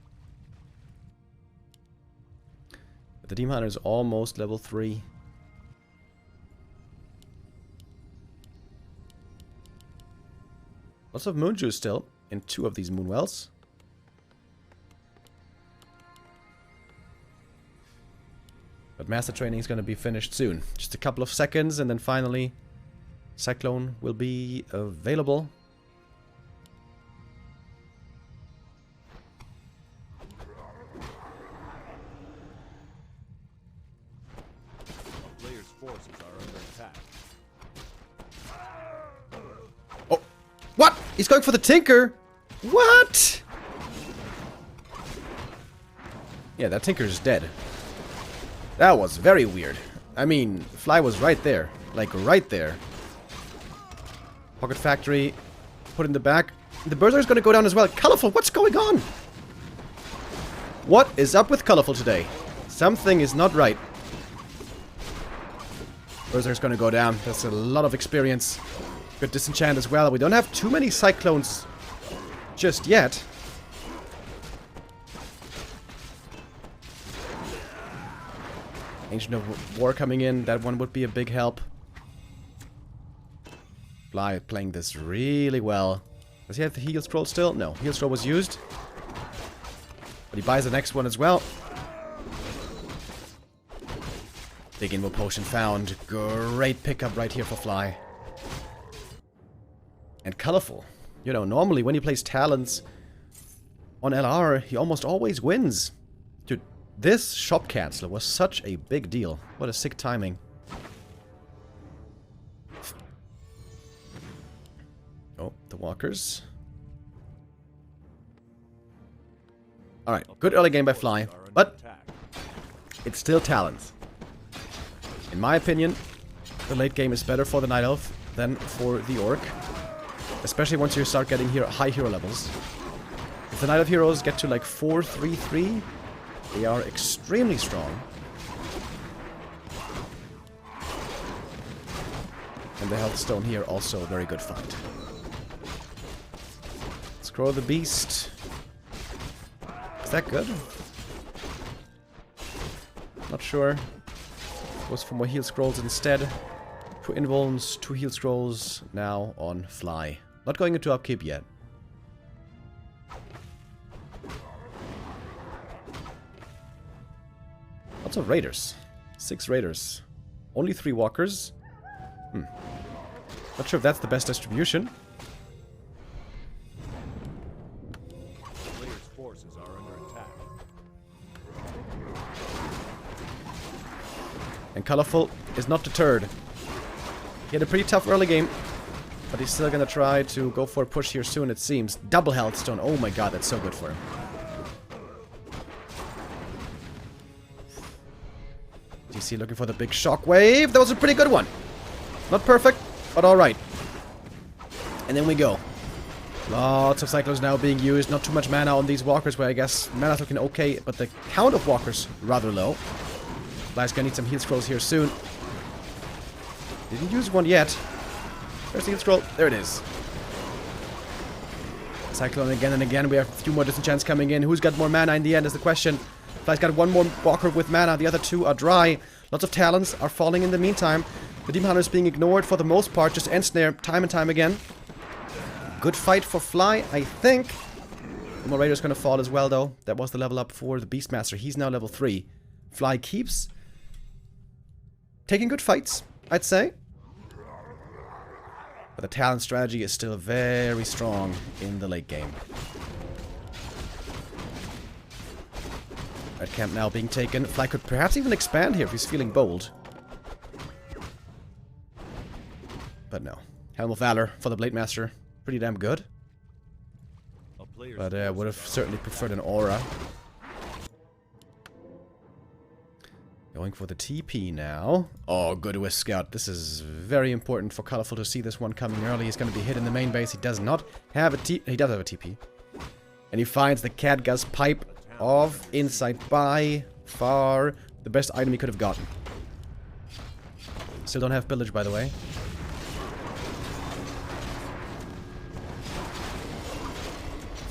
But the Demon Hunter is almost level 3. Lots of Moon Juice still in 2 of these Moonwells. But Master Training is going to be finished soon. Just a couple of seconds and then finally Cyclone will be available. Players' forces are under attack. Oh, what? He's going for the Tinker? What? Yeah, that Tinker is dead. That was very weird. I mean, Fly was right there. Like, right there. Pocket Factory. Put in the back. The Berserker's gonna go down as well. Colorful, what's going on? What is up with Colorful today? Something is not right. Berserker's gonna go down. That's a lot of experience. Good disenchant as well. We don't have too many Cyclones just yet. Ancient of War coming in. That one would be a big help. Fly playing this really well. Does he have the heal scroll still? No, heal scroll was used. But he buys the next one as well. Big Invo Potion found. Great pickup right here for Fly. And Colorful. You know, normally when he plays Talons on LR, he almost always wins. Dude, this shop cancel was such a big deal. What a sick timing. Oh, the walkers. Alright, good early game by Fly. But it's still Talons. In my opinion, the late game is better for the Night Elf than for the Orc. Especially once you start getting high hero levels. If the Night Elf heroes get to like 4-3-3, they are extremely strong. And the Health Stone here also a very good fight. Scroll the Beast. Is that good? Not sure. Goes for more heal scrolls instead. 2 invulns, 2 heal scrolls now on Fly. Not going into upkeep yet. Lots of raiders. 6 raiders. Only 3 walkers. Not sure if that's the best distribution. Players' forces are under attack. And Colorful is not deterred. He had a pretty tough early game, but he's still gonna try to go for a push here soon, it seems. Double health stone. Oh my god, that's so good for him. DC looking for the big shockwave. That was a pretty good one. Not perfect, but alright. And then we go. Lots of cyclones now being used. Not too much mana on these walkers, where I guess mana's looking okay, but the count of walkers rather low. Fly's gonna need some heal scrolls here soon. Didn't use one yet. Where's the heal scroll? There it is. Cyclone again and again. We have a few more disenchants coming in. Who's got more mana in the end is the question. Fly's got one more walker with mana. The other two are dry. Lots of talents are falling in the meantime. The Demon Hunter is being ignored for the most part. Just ensnare time and time again. Good fight for Fly, I think. The Moderator's gonna fall as well, though. That was the level up for the Beastmaster. He's now level 3. Fly keeps taking good fights, I'd say. But the talent strategy is still very strong in the late game. Red camp now being taken. Fly could perhaps even expand here if he's feeling bold. But no. Helm of Valor for the Blade Master. Pretty damn good. But would have certainly preferred an aura. Going for the TP now. Oh, good with Scout. This is very important for Colorful to see this one coming early. He's going to be hit in the main base. He does not have a TP. He does have a TP. And he finds the Catgus Pipe of Insight by far the best item he could have gotten. Still don't have Pillage, by the way.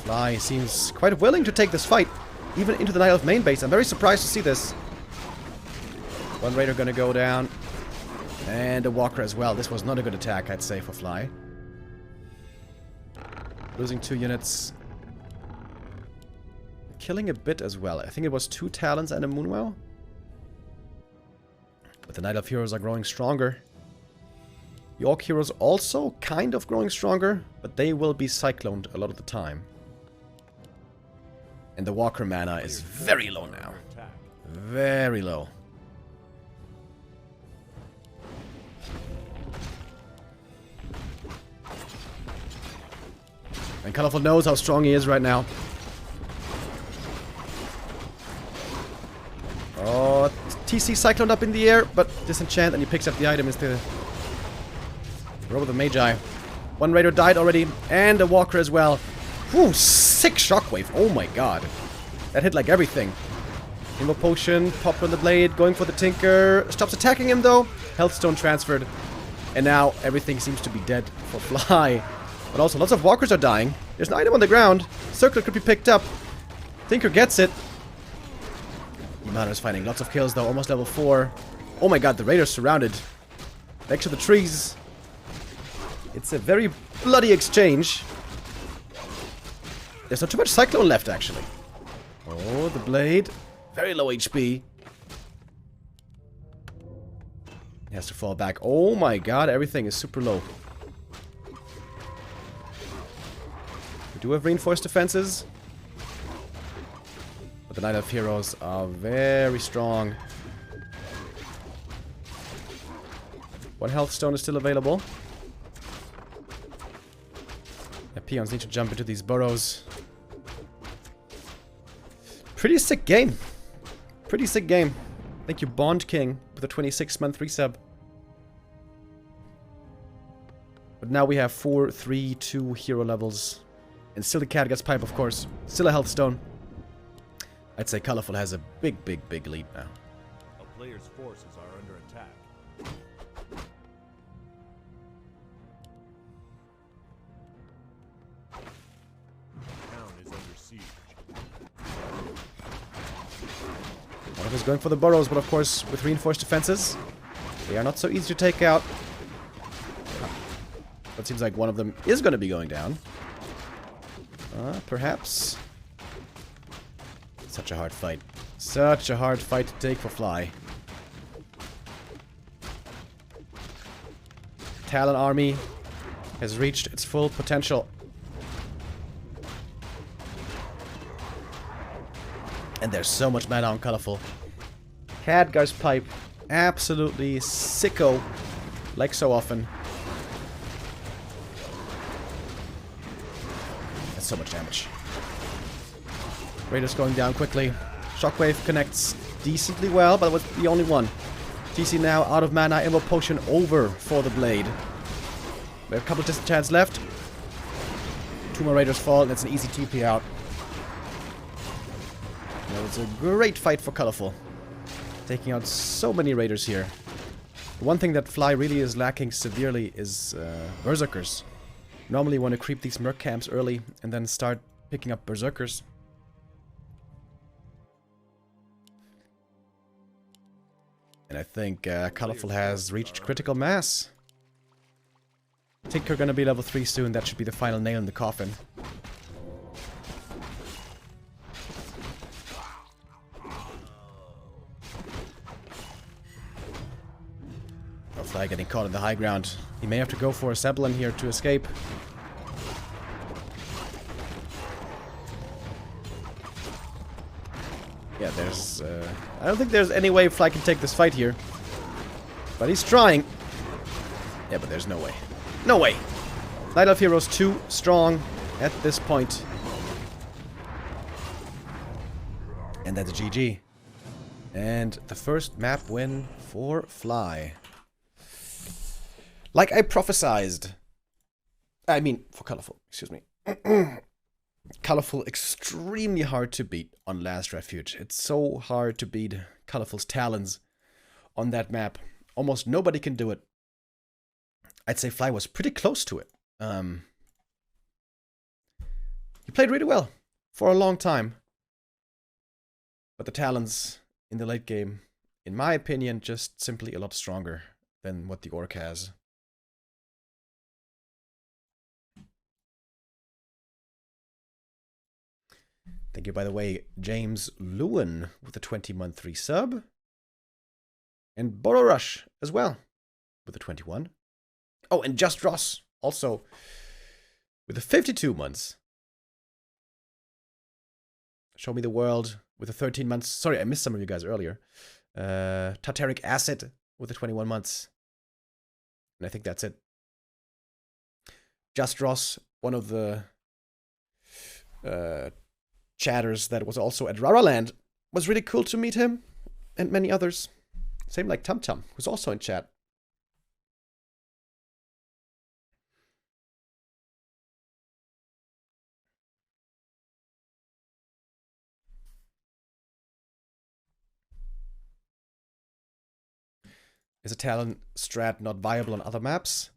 Fly seems quite willing to take this fight, even into the Night Elf main base. I'm very surprised to see this. One Raider gonna go down. And a Walker as well. This was not a good attack, I'd say, for Fly. Losing 2 units. Killing a bit as well. I think it was 2 Talons and a Moonwell. But the Night Elf heroes are growing stronger. The Orc heroes also kind of growing stronger, but they will be cycloned a lot of the time. And the Walker mana is very low now. Very low. And Colorful knows how strong he is right now. Oh, TC cycloned up in the air, but disenchant, and he picks up the item. Is the Robe of the Magi. One Raider died already, and a Walker as well. Whew, sick shockwave. Oh my god. That hit like everything. Invo Potion, pop on the blade, going for the Tinker. Stops attacking him though. Healthstone transferred. And now everything seems to be dead for Fly. But also lots of Walkers are dying. There's an item on the ground. Circlet could be picked up. Tinker gets it. Imana is finding lots of kills though, almost level 4. Oh my god, the Raiders surrounded. Next to the trees. It's a very bloody exchange. There's not too much Cyclone left actually. Oh, the blade. Very low HP. He has to fall back. Oh my god, everything is super low. We do have reinforced defenses. But the Night Elf heroes are very strong. 1 health stone is still available. The peons need to jump into these burrows. Pretty sick game. Pretty sick game. Thank you, Bond King, with a 26-month resub. But now we have 4, 3, 2 hero levels. And still the Catgus Pipe, of course. Still a health stone. I'd say Colorful has a big lead now. A player's forces are under attack. Town is under siege. One of us going for the burrows, but of course, with reinforced defenses, they are not so easy to take out. But it seems like one of them is going to be going down. Perhaps. Such a hard fight. Such a hard fight to take for Fly. Talon army has reached its full potential. And there's so much mana on Colorful. Catgus Pipe absolutely sicko, like so often. That's so much damage. Raiders going down quickly. Shockwave connects decently well, but it was the only one. TC now out of mana, Evo Potion over for the blade. We have a couple of disenchants left. 2 more Raiders fall, and it's an easy TP out. That was a great fight for Colorful. Taking out so many Raiders here. The one thing that Fly really is lacking severely is Berserkers. Normally you want to creep these Merc camps early and then start picking up Berserkers. And I think Colorful has reached critical mass. Tinker gonna be level 3 soon. That should be the final nail in the coffin. Oh, Fly getting caught in the high ground. He may have to go for a Zeppelin here to escape. Yeah, there's... I don't think there's any way Fly can take this fight here. But he's trying. Yeah, but there's no way. No way! Night Elf Heroes too strong at this point. And that's a GG. And the first map win for Fly. Like I prophesized. I mean, for Colorful, excuse me. Colorful, extremely hard to beat on Last Refuge. It's so hard to beat Colorful's Talons on that map. Almost nobody can do it. I'd say Fly was pretty close to it. He played really well for a long time. But the Talons in the late game, in my opinion, just simply a lot stronger than what the ORC has. Thank you, by the way, James Lewin with a 20-month resub. And Boro Rush as well with a 21. Oh, and Just Ross also with a 52 months. Show Me the World with a 13 months. Sorry, I missed some of you guys earlier. Tartaric Acid with a 21 months. And I think that's it. Just Ross, one of the chatters that was also at Raraland. Was really cool to meet him and many others. Same like Tum Tum, who's also in chat. Is a Talon strat not viable on other maps?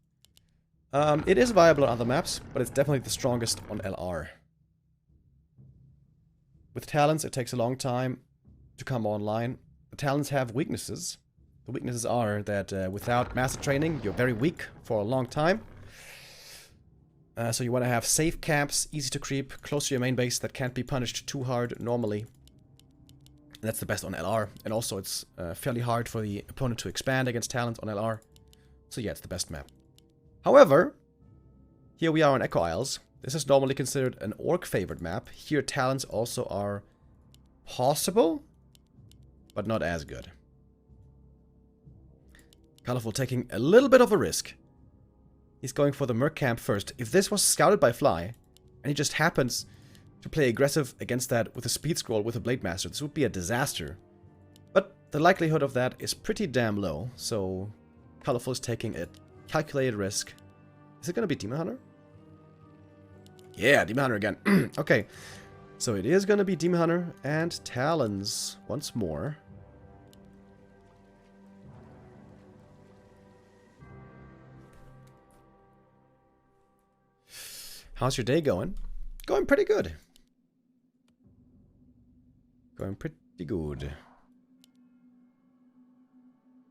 It is viable on other maps, but it's definitely the strongest on LR. With Talons, it takes a long time to come online. The Talons have weaknesses. The weaknesses are that without master training, you're very weak for a long time. So you want to have safe camps, easy to creep, close to your main base that can't be punished too hard normally. And that's the best on LR. And also it's fairly hard for the opponent to expand against Talons on LR. So yeah, it's the best map. However, here we are on Echo Isles. This is normally considered an Orc favored map. Here Talons also are possible, but not as good. Colorful taking a little bit of a risk. He's going for the Merc camp first. If this was scouted by Fly, and he just happens to play aggressive against that with a speed scroll with a Blade Master, this would be a disaster. But the likelihood of that is pretty damn low, so Colorful is taking a calculated risk. Is it going to be Demon Hunter? Yeah, Demon Hunter again. Okay, so it is going to be Demon Hunter and Talons once more. How's your day going? Going pretty good. Going pretty good.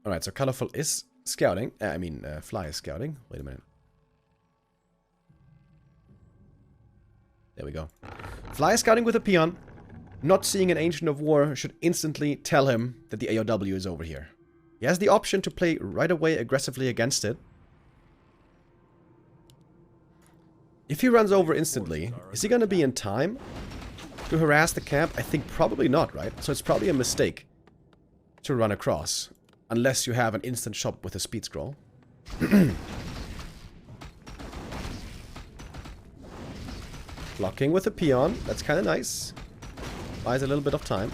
Alright, so Colorful is scouting. Fly is scouting. Wait a minute. There we go. Fly is scouting with a peon. Not seeing an Ancient of War should instantly tell him that the AOW is over here. He has the option to play right away aggressively against it. If he runs over instantly, is he going to be in time to harass the camp? I think probably not, right? So it's probably a mistake to run across. Unless you have an instant shop with a speed scroll. Blocking with a peon. That's kind of nice. Buys a little bit of time.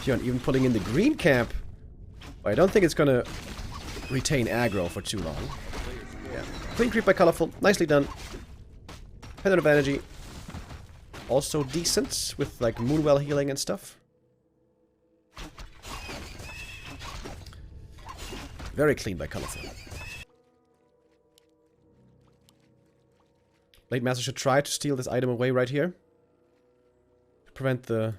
Peon even pulling in the green camp. But I don't think it's gonna retain aggro for too long. Yeah. Clean creep by Colorful. Nicely done. Pendant of energy. Also decent with like Moonwell healing and stuff. Very clean by Colorful. Blade Master should try to steal this item away right here. To prevent the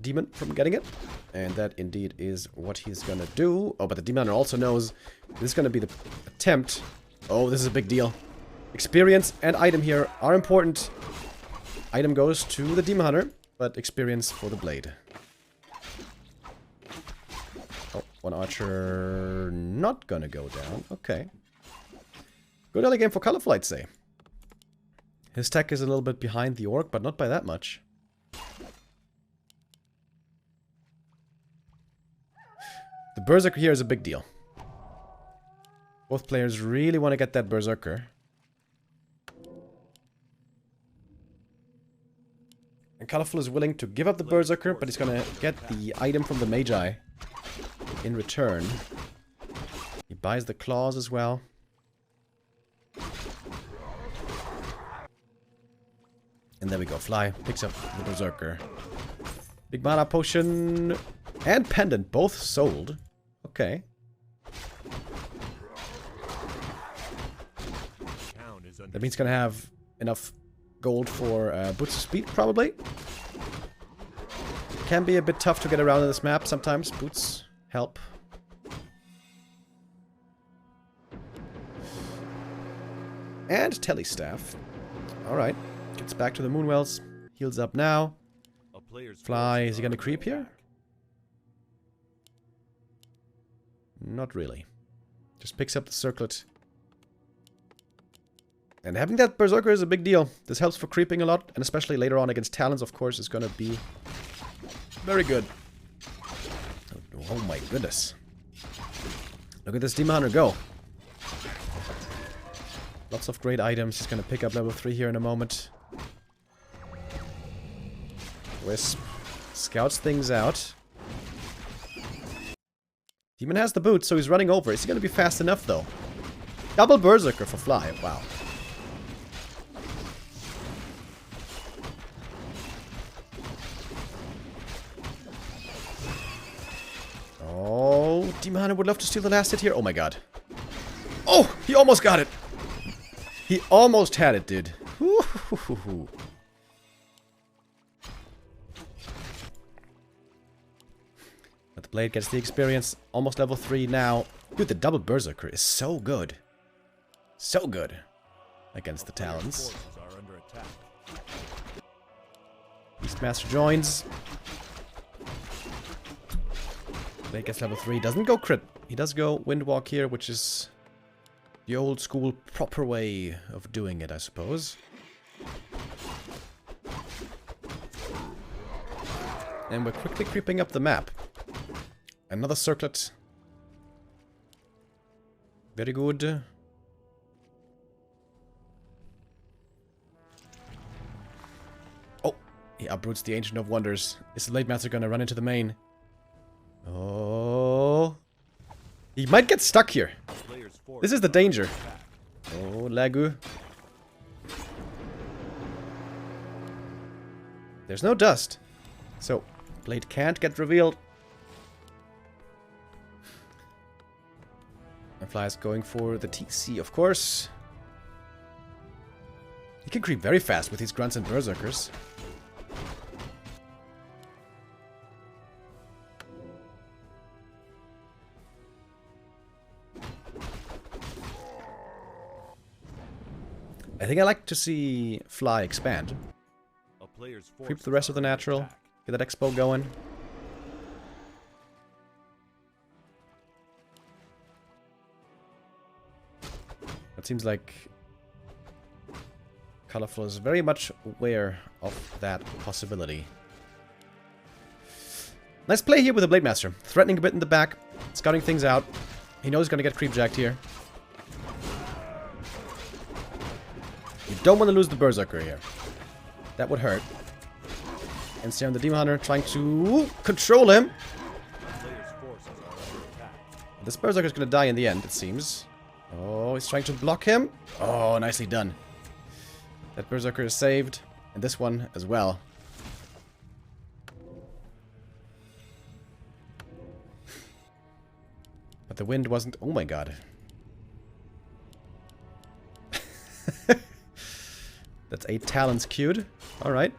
demon from getting it. And that indeed is what he's gonna do. Oh, but the demon hunter also knows this is gonna be the attempt. Oh, this is a big deal. Experience and item here are important. Item goes to the demon hunter, but experience for the blade. Oh, one archer not gonna go down. Okay. Good early game for Colorful, I'd say. His tech is a little bit behind the orc, but not by that much. The Berserker here is a big deal. Both players really want to get that Berserker. And Colorful is willing to give up the Berserker, but he's gonna get the item from the Magi in return. He buys the claws as well. And there we go. Fly picks up the Berserker. Big mana potion and pendant both sold. Okay. That means he's gonna have enough gold for boots of speed, probably. Can be a bit tough to get around on this map sometimes. Boots help. And Telestaff. Alright. Gets back to the Moonwells. Heals up now. Fly, is he gonna creep here? Not really. Just picks up the circlet. And having that Berserker is a big deal. This helps for creeping a lot, and especially later on against Talons, of course, is gonna be very good. Oh my goodness. Look at this Demon Hunter go. Lots of great items. He's gonna pick up level 3 here in a moment. Wisp scouts things out. Demon has the boots, so he's running over. Is he gonna be fast enough, though? Double Berserker for Fly. Wow. Oh, Demon Hunter would love to steal the last hit here. Oh my god. Oh, he almost got it. He almost had it, dude. Woo-hoo-hoo-hoo. But the blade gets the experience. Almost level 3 now. Dude, the double Berserker is so good. So good. Against the Talons. Beastmaster joins. Blade gets level 3. Doesn't go crit. He does go Windwalk here, which is the old school proper way of doing it, I suppose. And we're quickly creeping up the map. Another circlet. Very good. Oh, he uproots the Ancient of Wonders. Is the Blade Master gonna run into the main? Oh. He might get stuck here. This is the danger. Oh, Lagu. There's no dust. So, Blade can't get revealed. And Fly is going for the TC, of course. He can creep very fast with these grunts and berserkers. I think I like to see Fly expand. Creep the rest of the natural. Get that expo going. It seems like Colorful is very much aware of that possibility. Nice play here with the Blade Master. Threatening a bit in the back. Scouting things out. He knows he's going to get creepjacked here. You don't want to lose the Berserker here. That would hurt. And stay on the Demon Hunter trying to control him. This Berserker is going to die in the end, it seems. Oh, he's trying to block him. Oh, nicely done. That Berserker is saved. And this one as well. But the wind wasn't... Oh my god. That's 8 talents queued. Alright.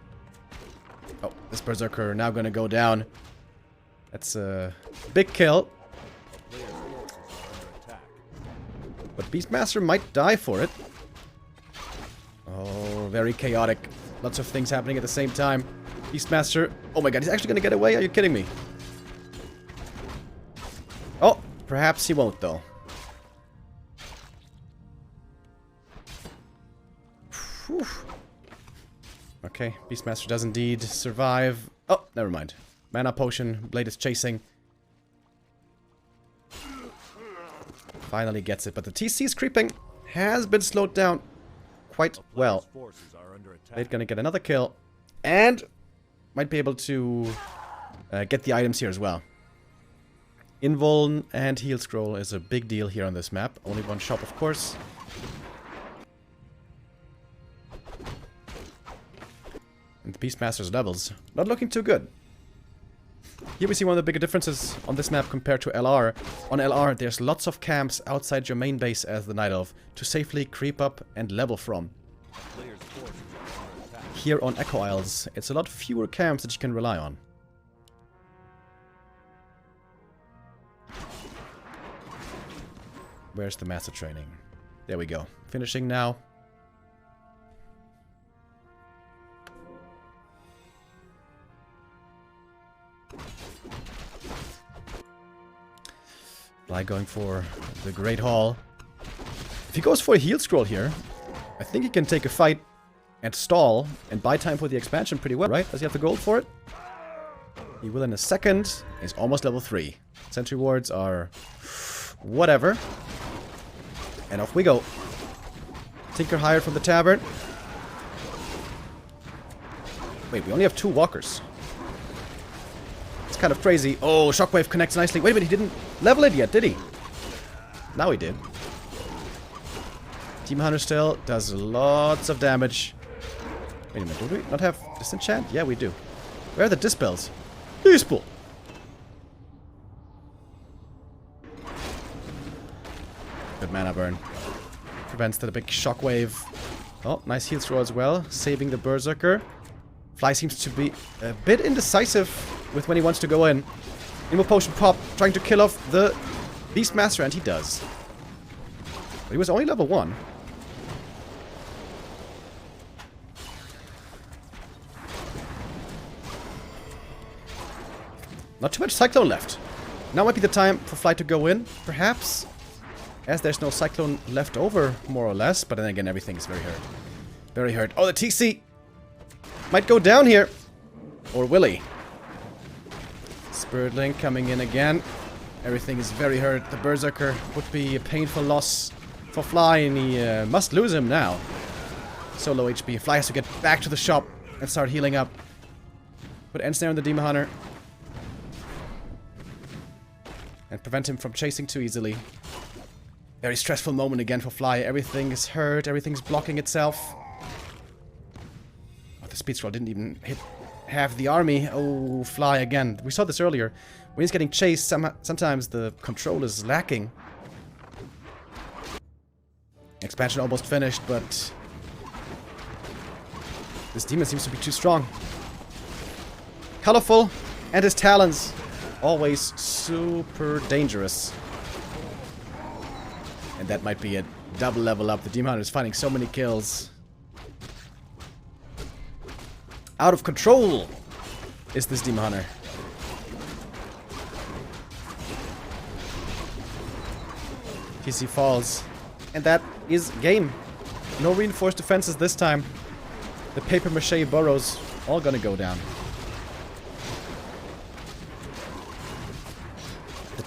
Oh, this Berserker now gonna go down. That's a big kill. But Beastmaster might die for it. Oh, very chaotic. Lots of things happening at the same time. Beastmaster. Oh my god, he's actually gonna get away? Are you kidding me? Oh, perhaps he won't though. Whew. Okay, Beastmaster does indeed survive. Oh, never mind. Mana potion, Blade is chasing. Finally gets it, but the TC is creeping. Has been slowed down quite well. Blade gonna get another kill. And might be able to get the items here as well. Invuln and Heal Scroll is a big deal here on this map. Only one shop, of course. And the Beastmaster's levels not looking too good. Here we see one of the bigger differences on this map compared to LR. On LR, there's lots of camps outside your main base as the Night Elf to safely creep up and level from. Here on Echo Isles, it's a lot fewer camps that you can rely on. Where's the master training? There we go. Finishing now. Fly going for the Great Hall. If he goes for a Heal Scroll here, I think he can take a fight and stall and buy time for the expansion pretty well, right? Does he have the gold for it? He will in a second. He's almost level 3. Sentry wards are whatever. And off we go. Tinker hired from the tavern. Wait, we only have 2 walkers. It's kind of crazy. Oh, Shockwave connects nicely. Wait a minute, he didn't level it yet, did he? Now he did. Demon Hunter still does lots of damage. Wait a minute, do we not have disenchant? Yeah, we do. Where are the dispels? Dispel! Good mana burn. Prevents the big shockwave. Oh, nice heal throw as well. Saving the Berserker. Fly seems to be a bit indecisive with when he wants to go in. Invo Potion pop, trying to kill off the Beastmaster, and he does. But he was only level 1. Not too much Cyclone left. Now might be the time for Fly to go in, perhaps. As there's no Cyclone left over, more or less. But then again, everything is very hurt. Very hurt. Oh, the TC might go down here. Or will he? Spiritling coming in again. Everything is very hurt. The Berserker would be a painful loss for Fly, and he must lose him now. So low HP. Fly has to get back to the shop and start healing up. Put Ensnare on the Demon Hunter. And prevent him from chasing too easily. Very stressful moment again for Fly. Everything is hurt. Everything's blocking itself. Oh, the speed scroll didn't even hit half the army. Oh, Fly again. We saw this earlier. When he's getting chased, sometimes the control is lacking. Expansion almost finished, but this demon seems to be too strong. Colorful, and his talons always super dangerous. And that might be a double level up. The Demon Hunter is finding so many kills. Out of control is this Demon Hunter. TC falls. And that is game. No reinforced defenses this time. The paper mache burrows all gonna go down.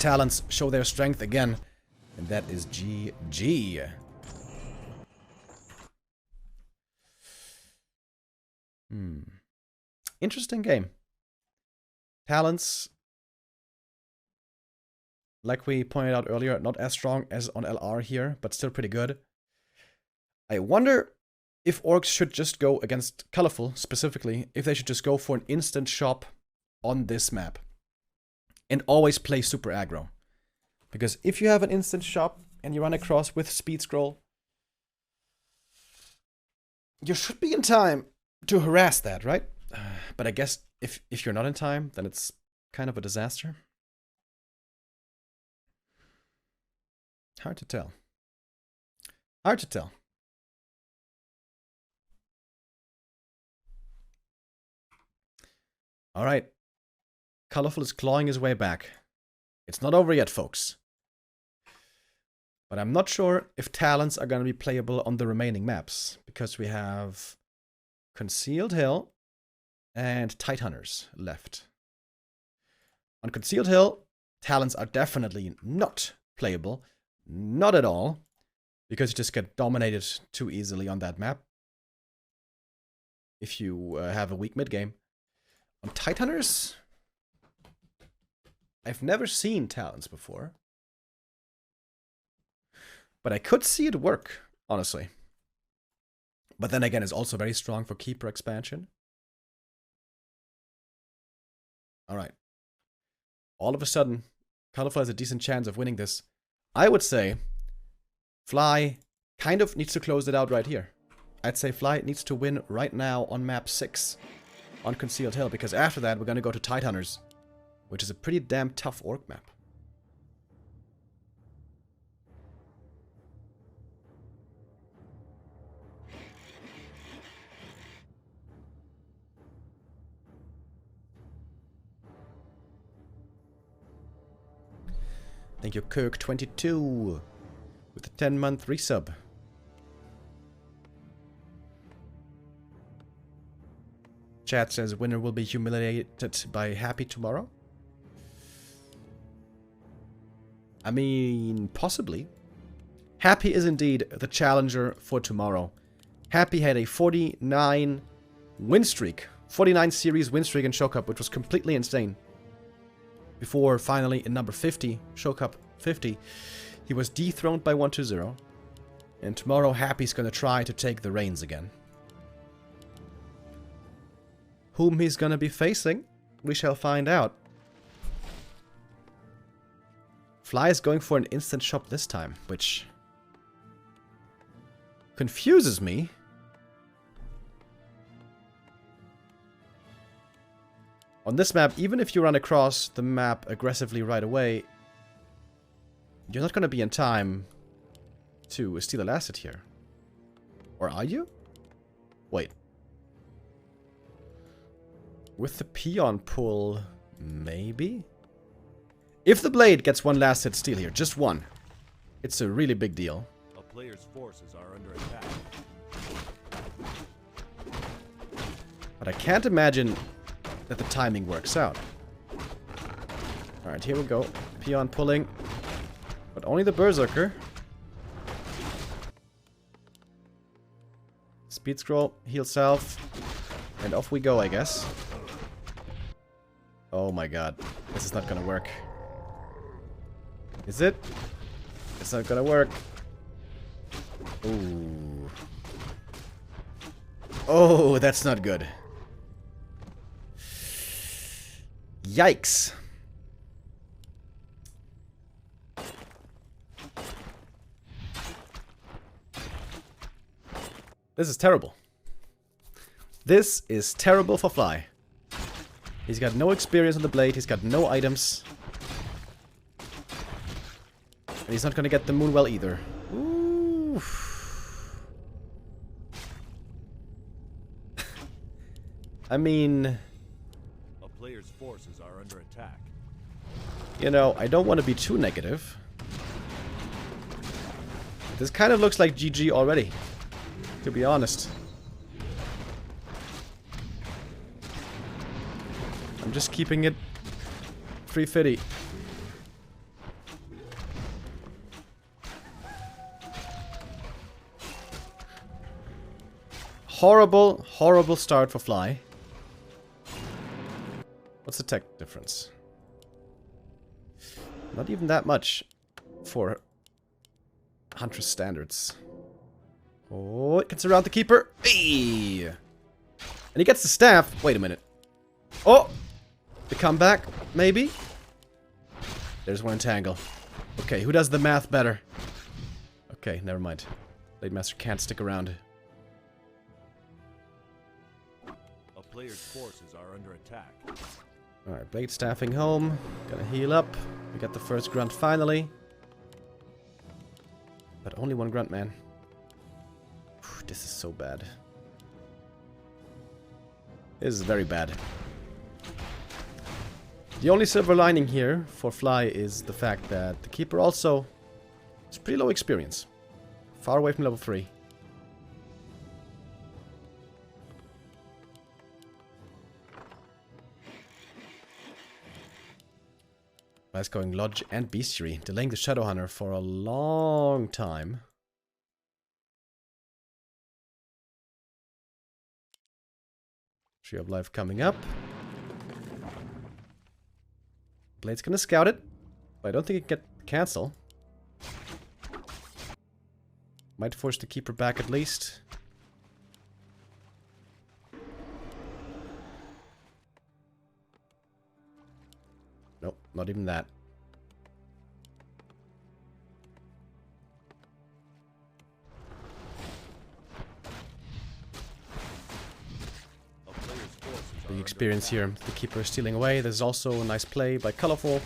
Talons show their strength again. And that is GG. Interesting game. Talons, like we pointed out earlier, not as strong as on LR here, but still pretty good. I wonder if orcs should just go against Colorful, specifically, if they should just go for an instant shop on this map. And always play super aggro. Because if you have an instant shop and you run across with speed scroll, you should be in time to harass that, right? But I guess if you're not in time, then it's kind of a disaster. Hard to tell. Hard to tell. Alright. Colorful is clawing his way back. It's not over yet, folks. But I'm not sure if Talons are going to be playable on the remaining maps. Because we have Concealed Hill and Tidehunters left. On Concealed Hill, Talons are definitely not playable. Not at all. Because you just get dominated too easily on that map. If you have a weak mid game. On Tidehunters, I've never seen Talons before. But I could see it work, honestly. But then again, it's also very strong for Keeper expansion. Alright. All of a sudden, Colorful has a decent chance of winning this. I would say Fly kind of needs to close it out right here. I'd say Fly needs to win right now on map 6 on Concealed Hill, because after that we're going to go to Tidehunters, which is a pretty damn tough orc map. Thank you, Kirk22, with a 10-month resub. Chat says winner will be humiliated by Happy tomorrow. I mean, possibly. Happy is indeed the challenger for tomorrow. Happy had a 49 win streak. 49 series win streak in Show Cup, which was completely insane. Before finally in number 50, Show Cup 50, he was dethroned by 1-0. And tomorrow Happy's gonna try to take the reins again. Whom he's gonna be facing, we shall find out. Fly is going for an instant shop this time, which confuses me. On this map, even if you run across the map aggressively right away, you're not gonna be in time to steal a last hit here. Or are you? Wait. With the peon pull, maybe? If the blade gets one last hit steal here, just one, it's a really big deal. A player's forces are under attack. But I can't imagine that the timing works out. Alright, here we go. Peon pulling. But only the Berserker. Speed scroll, heal self. And off we go, I guess. Oh my god. This is not gonna work. Is it? It's not gonna work. Ooh. Oh, that's not good. Yikes. This is terrible. This is terrible for Fly. He's got no experience on the blade, he's got no items. And he's not gonna get the moon well either. Ooh. I mean, A player's forces are under attack. you know, I don't want to be too negative. This kind of looks like GG already, to be honest. I'm just keeping it 350. Horrible, horrible start for Fly. What's the tech difference? Not even that much for Huntress standards. Oh, it gets around the keeper. Hey! And he gets the staff. Wait a minute. Oh! The comeback, maybe? There's one entangle. Okay, who does the math better? Okay, never mind. Blade Master can't stick around. A player's forces are under attack. Alright, Blade staffing home. Gonna heal up. We got the first grunt finally. But only one grunt, man. Whew, this is so bad. This is very bad. The only silver lining here for Fly is the fact that the keeper also is pretty low experience. Far away from level 3. Fly's going Lodge and Bestiary, delaying the Shadowhunter for a long time. Tree of Life coming up. Blade's gonna scout it, but I don't think it can cancel. Might force the keeper back at least. Nope, not even that. Big experience here. The keeper is stealing away. There's also a nice play by Colorful.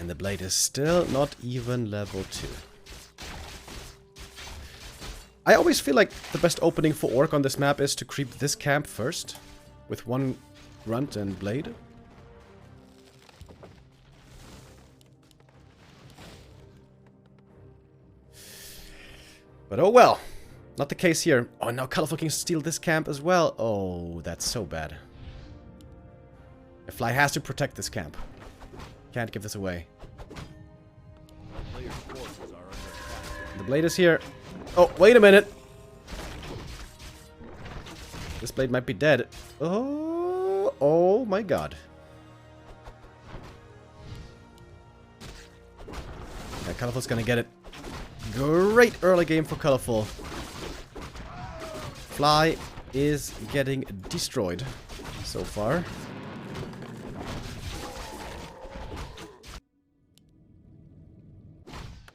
And the blade is still not even level 2. I always feel like the best opening for Orc on this map is to creep this camp first. With one grunt and blade. But oh well. Not the case here. Oh, now Colorful can steal this camp as well. Oh, that's so bad. The Fly has to protect this camp. Can't give this away. The blade is here. Oh, wait a minute. This blade might be dead. Oh, oh my god. Yeah, Colorful's gonna get it. Great early game for Colorful. Fly is getting destroyed so far.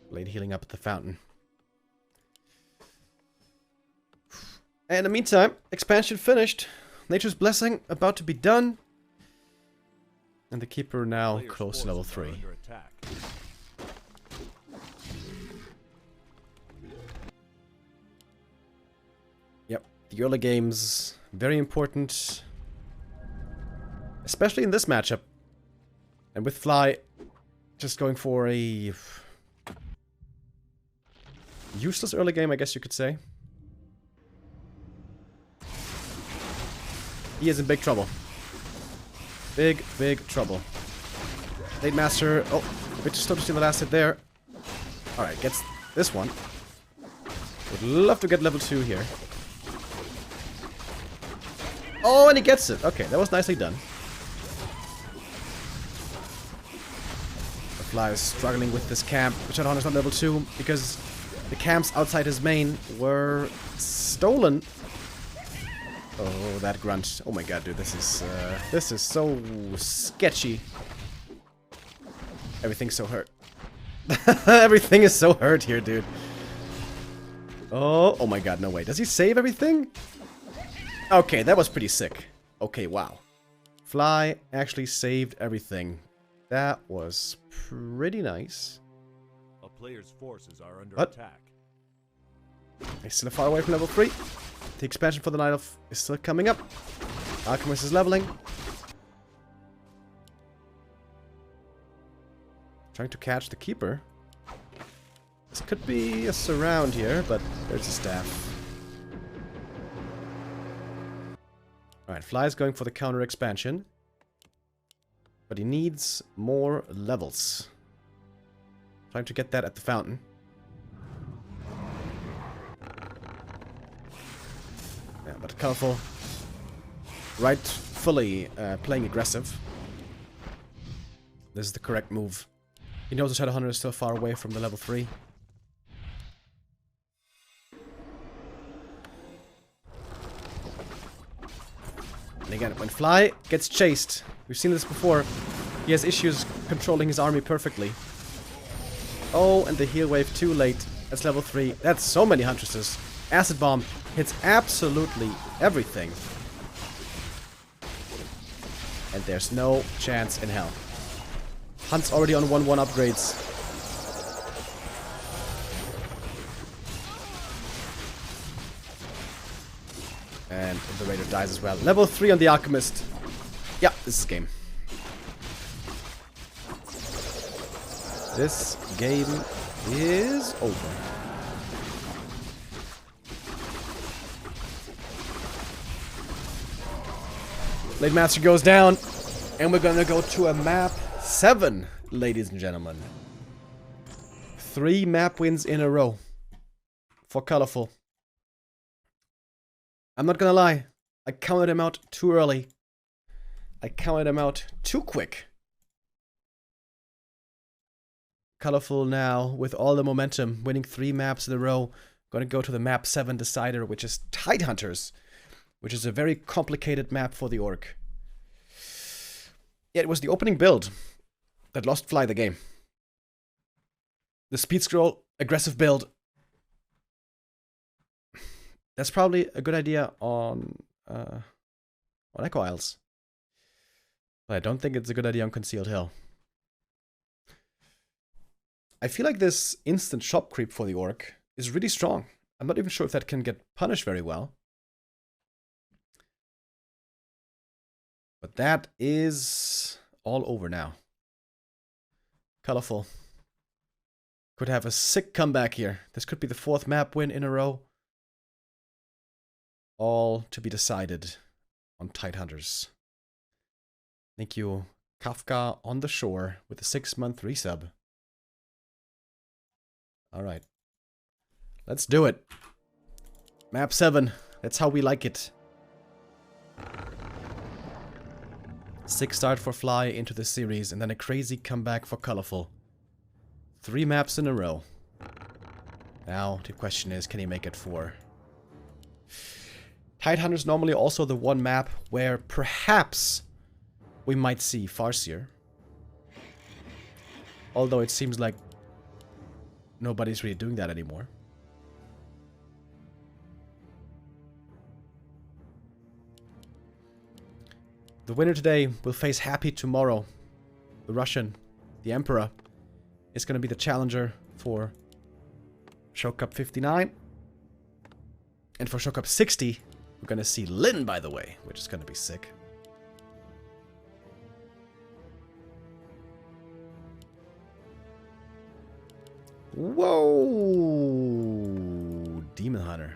Blade healing up at the fountain. And in the meantime, expansion finished. Nature's Blessing about to be done. And the keeper now close to level 3. Yep, the early game's very important. Especially in this matchup. And with Fly just going for a useless early game, I guess you could say. He is in big trouble. Big, big trouble. Blade Master. Oh, we just stopped to see the last hit there. Alright, gets this one. Would love to get level 2 here. Oh, and he gets it. Okay, that was nicely done. The Fly is struggling with this camp. The Shadowhunter's not level 2 because the camps outside his main were stolen. Oh, that grunt. Oh my god, dude, this is so sketchy. Everything's so hurt. Everything is so hurt here, dude. Oh, oh my god, no way. Does he save everything? Okay, that was pretty sick. Okay, wow. Fly actually saved everything. That was pretty nice. A player's forces are under attack. He's still far away from level 3. The expansion for the Night Elf is still coming up. Alchemist is leveling. Trying to catch the keeper. This could be a surround here, but there's a staff. Alright, Fly is going for the counter expansion. But he needs more levels. Trying to get that at the fountain. But Colorful rightfully playing aggressive. This is the correct move. He knows the Shadowhunter is still far away from the level 3. And again, when Fly gets chased, we've seen this before, he has issues controlling his army perfectly. Oh, and the heal wave too late. That's level 3. That's so many Huntresses. Acid Bomb hits absolutely everything. And there's no chance in hell. Hunt's already on 1-1 upgrades. And the Raider dies as well. Level 3 on the Alchemist. Yeah, this is game. This game is over. Blade Master goes down. And we're gonna go to a map 7, ladies and gentlemen. 3 map wins in a row. For Colorful. I'm not gonna lie. I counted him out too early. I counted him out too quick. Colorful now, with all the momentum, winning 3 maps in a row. Gonna go to the map 7 decider, which is Tidehunters. Which is a very complicated map for the Orc. Yeah, it was the opening build that lost Fly the game. The speed scroll, aggressive build. That's probably a good idea on Echo Isles. But I don't think it's a good idea on Concealed Hill. I feel like this instant shop creep for the Orc is really strong. I'm not even sure if that can get punished very well. But that is all over now. Colorful. Could have a sick comeback here. This could be the 4th map win in a row. All to be decided on Tidehunters. Thank you, Kafka on the Shore, with a 6-month resub. Alright. Let's do it. Map 7. That's how we like it. 6 start for Fly into the series, and then a crazy comeback for Colorful. 3 maps in a row. Now, the question is, can he make it 4? Tidehunter's normally also the one map where perhaps we might see Farseer. Although it seems like nobody's really doing that anymore. The winner today will face Happy tomorrow. The Russian, the Emperor, is going to be the challenger for Show Cup 59. And for Show Cup 60, we're going to see Lin, by the way, which is going to be sick. Whoa! Demon Hunter.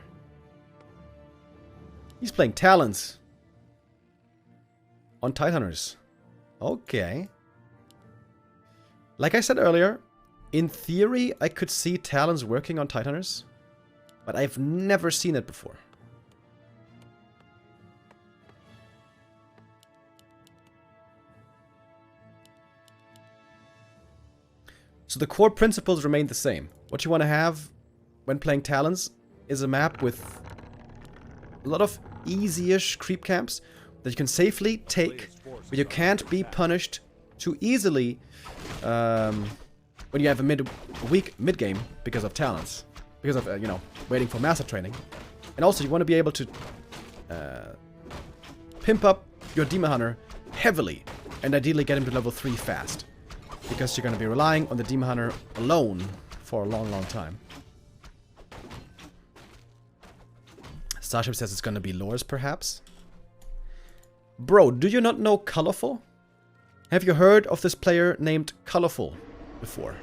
He's playing Talons. On Tidehunters. Okay. Like I said earlier, in theory, I could see Talons working on Tidehunters. But I've never seen it before. So the core principles remain the same. What you want to have when playing Talons is a map with a lot of easy-ish creep camps that you can safely take, but you can't be punished too easily when you have a weak mid-game because of Talons. Because of, you know, waiting for master training. And also you want to be able to pimp up your Demon Hunter heavily and ideally get him to level 3 fast. Because you're going to be relying on the Demon Hunter alone for a long, long time. Starship says it's going to be Lores, perhaps. Bro, do you not know Colorful? Have you heard of this player named Colorful before?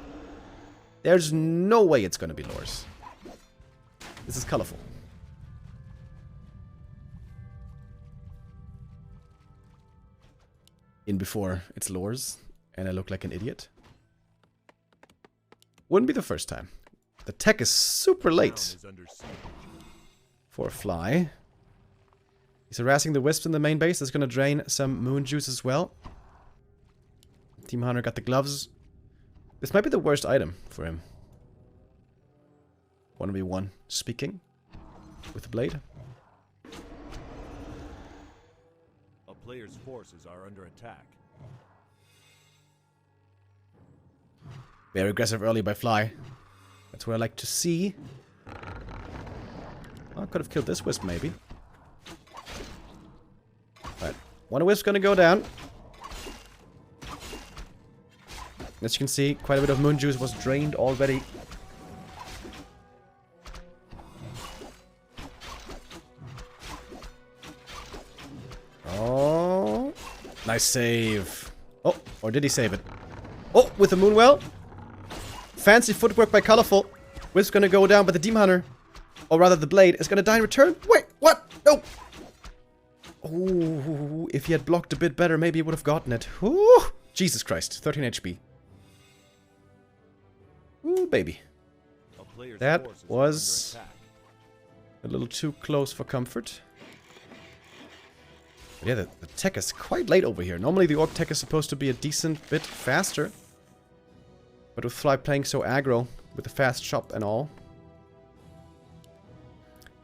There's no way it's going to be Lores. This is Colorful. In before it's Lores, and I look like an idiot. Wouldn't be the first time. The tech is super late for Fly. He's harassing the wisps in the main base. That's gonna drain some moon juice as well. Team Hunter got the gloves. This might be the worst item for him. 1v1 speaking with the blade. A player's forces are under attack. Very aggressive early by Fly. That's what I like to see. Oh, I could have killed this wisp maybe. Alright, one wisp gonna go down. As you can see, quite a bit of moon juice was drained already. Oh, nice save. Oh, or did he save it? Oh, with the moonwell. Fancy footwork by Colorful. Wisp's gonna go down, but the Demon Hunter, or rather the blade, is gonna die in return. Wait, what? No. Oh, if he had blocked a bit better, maybe he would have gotten it. Ooh, Jesus Christ, 13 HP. Ooh, baby. That was a little too close for comfort. But yeah, the tech is quite late over here. Normally the Orc tech is supposed to be a decent bit faster. But with Fly playing so aggro, with the fast shop and all.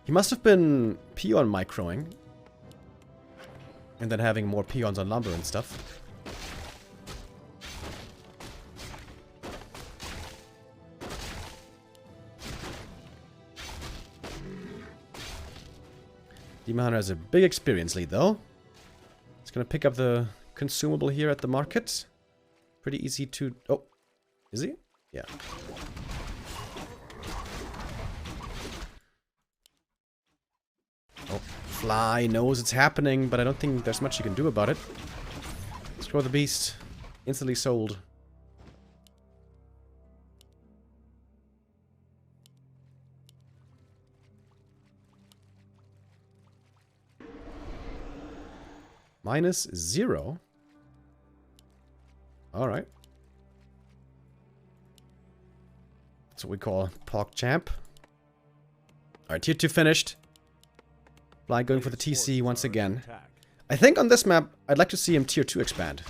He must have been peon microing. And then having more peons on lumber and stuff. Demon Hunter has a big experience lead though. It's gonna pick up the consumable here at the market. Pretty easy to... Oh, is he? Yeah. Oh, Fly knows it's happening, but I don't think there's much you can do about it. Scroll the beast. Instantly sold. -0. Alright. That's what we call Pog Champ. Alright, tier 2 finished. Fly going for the TC once again. I think on this map, I'd like to see him tier 2 expand.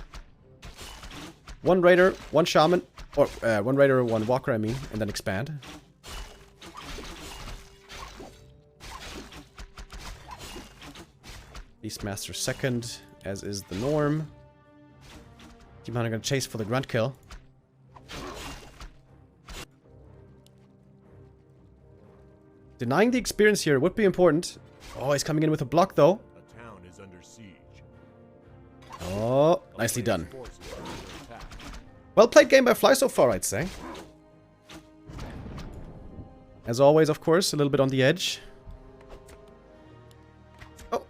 One Raider, one Shaman, or one Raider, one Walker, I mean, and then expand. Beastmaster second, as is the norm. Team Hunter gonna chase for the grunt kill. Denying the experience here would be important. Oh, he's coming in with a block though. A town is under siege. Oh, nicely done. Well played game by Fly so far, I'd say. As always, of course, a little bit on the edge. Oh.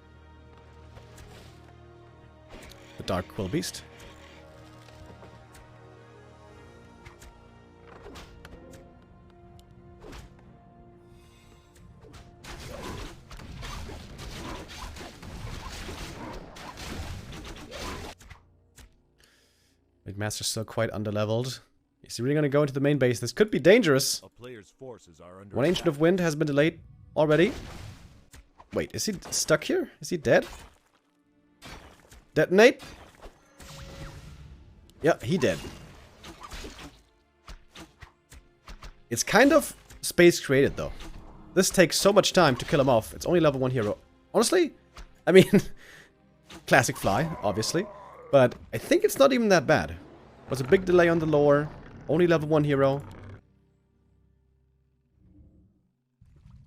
The Dark Quill Beast. Master's still quite underleveled. Is he really going to go into the main base? This could be dangerous. A player's forces are under One Ancient of Wind has been delayed already. Wait, is he stuck here? Is he dead? Detonate? Yeah, he dead. It's kind of space created though. This takes so much time to kill him off. It's only level 1 hero. Honestly, I mean, classic Fly, obviously. But I think it's not even that bad. Was a big delay on the lore. Only level 1 hero.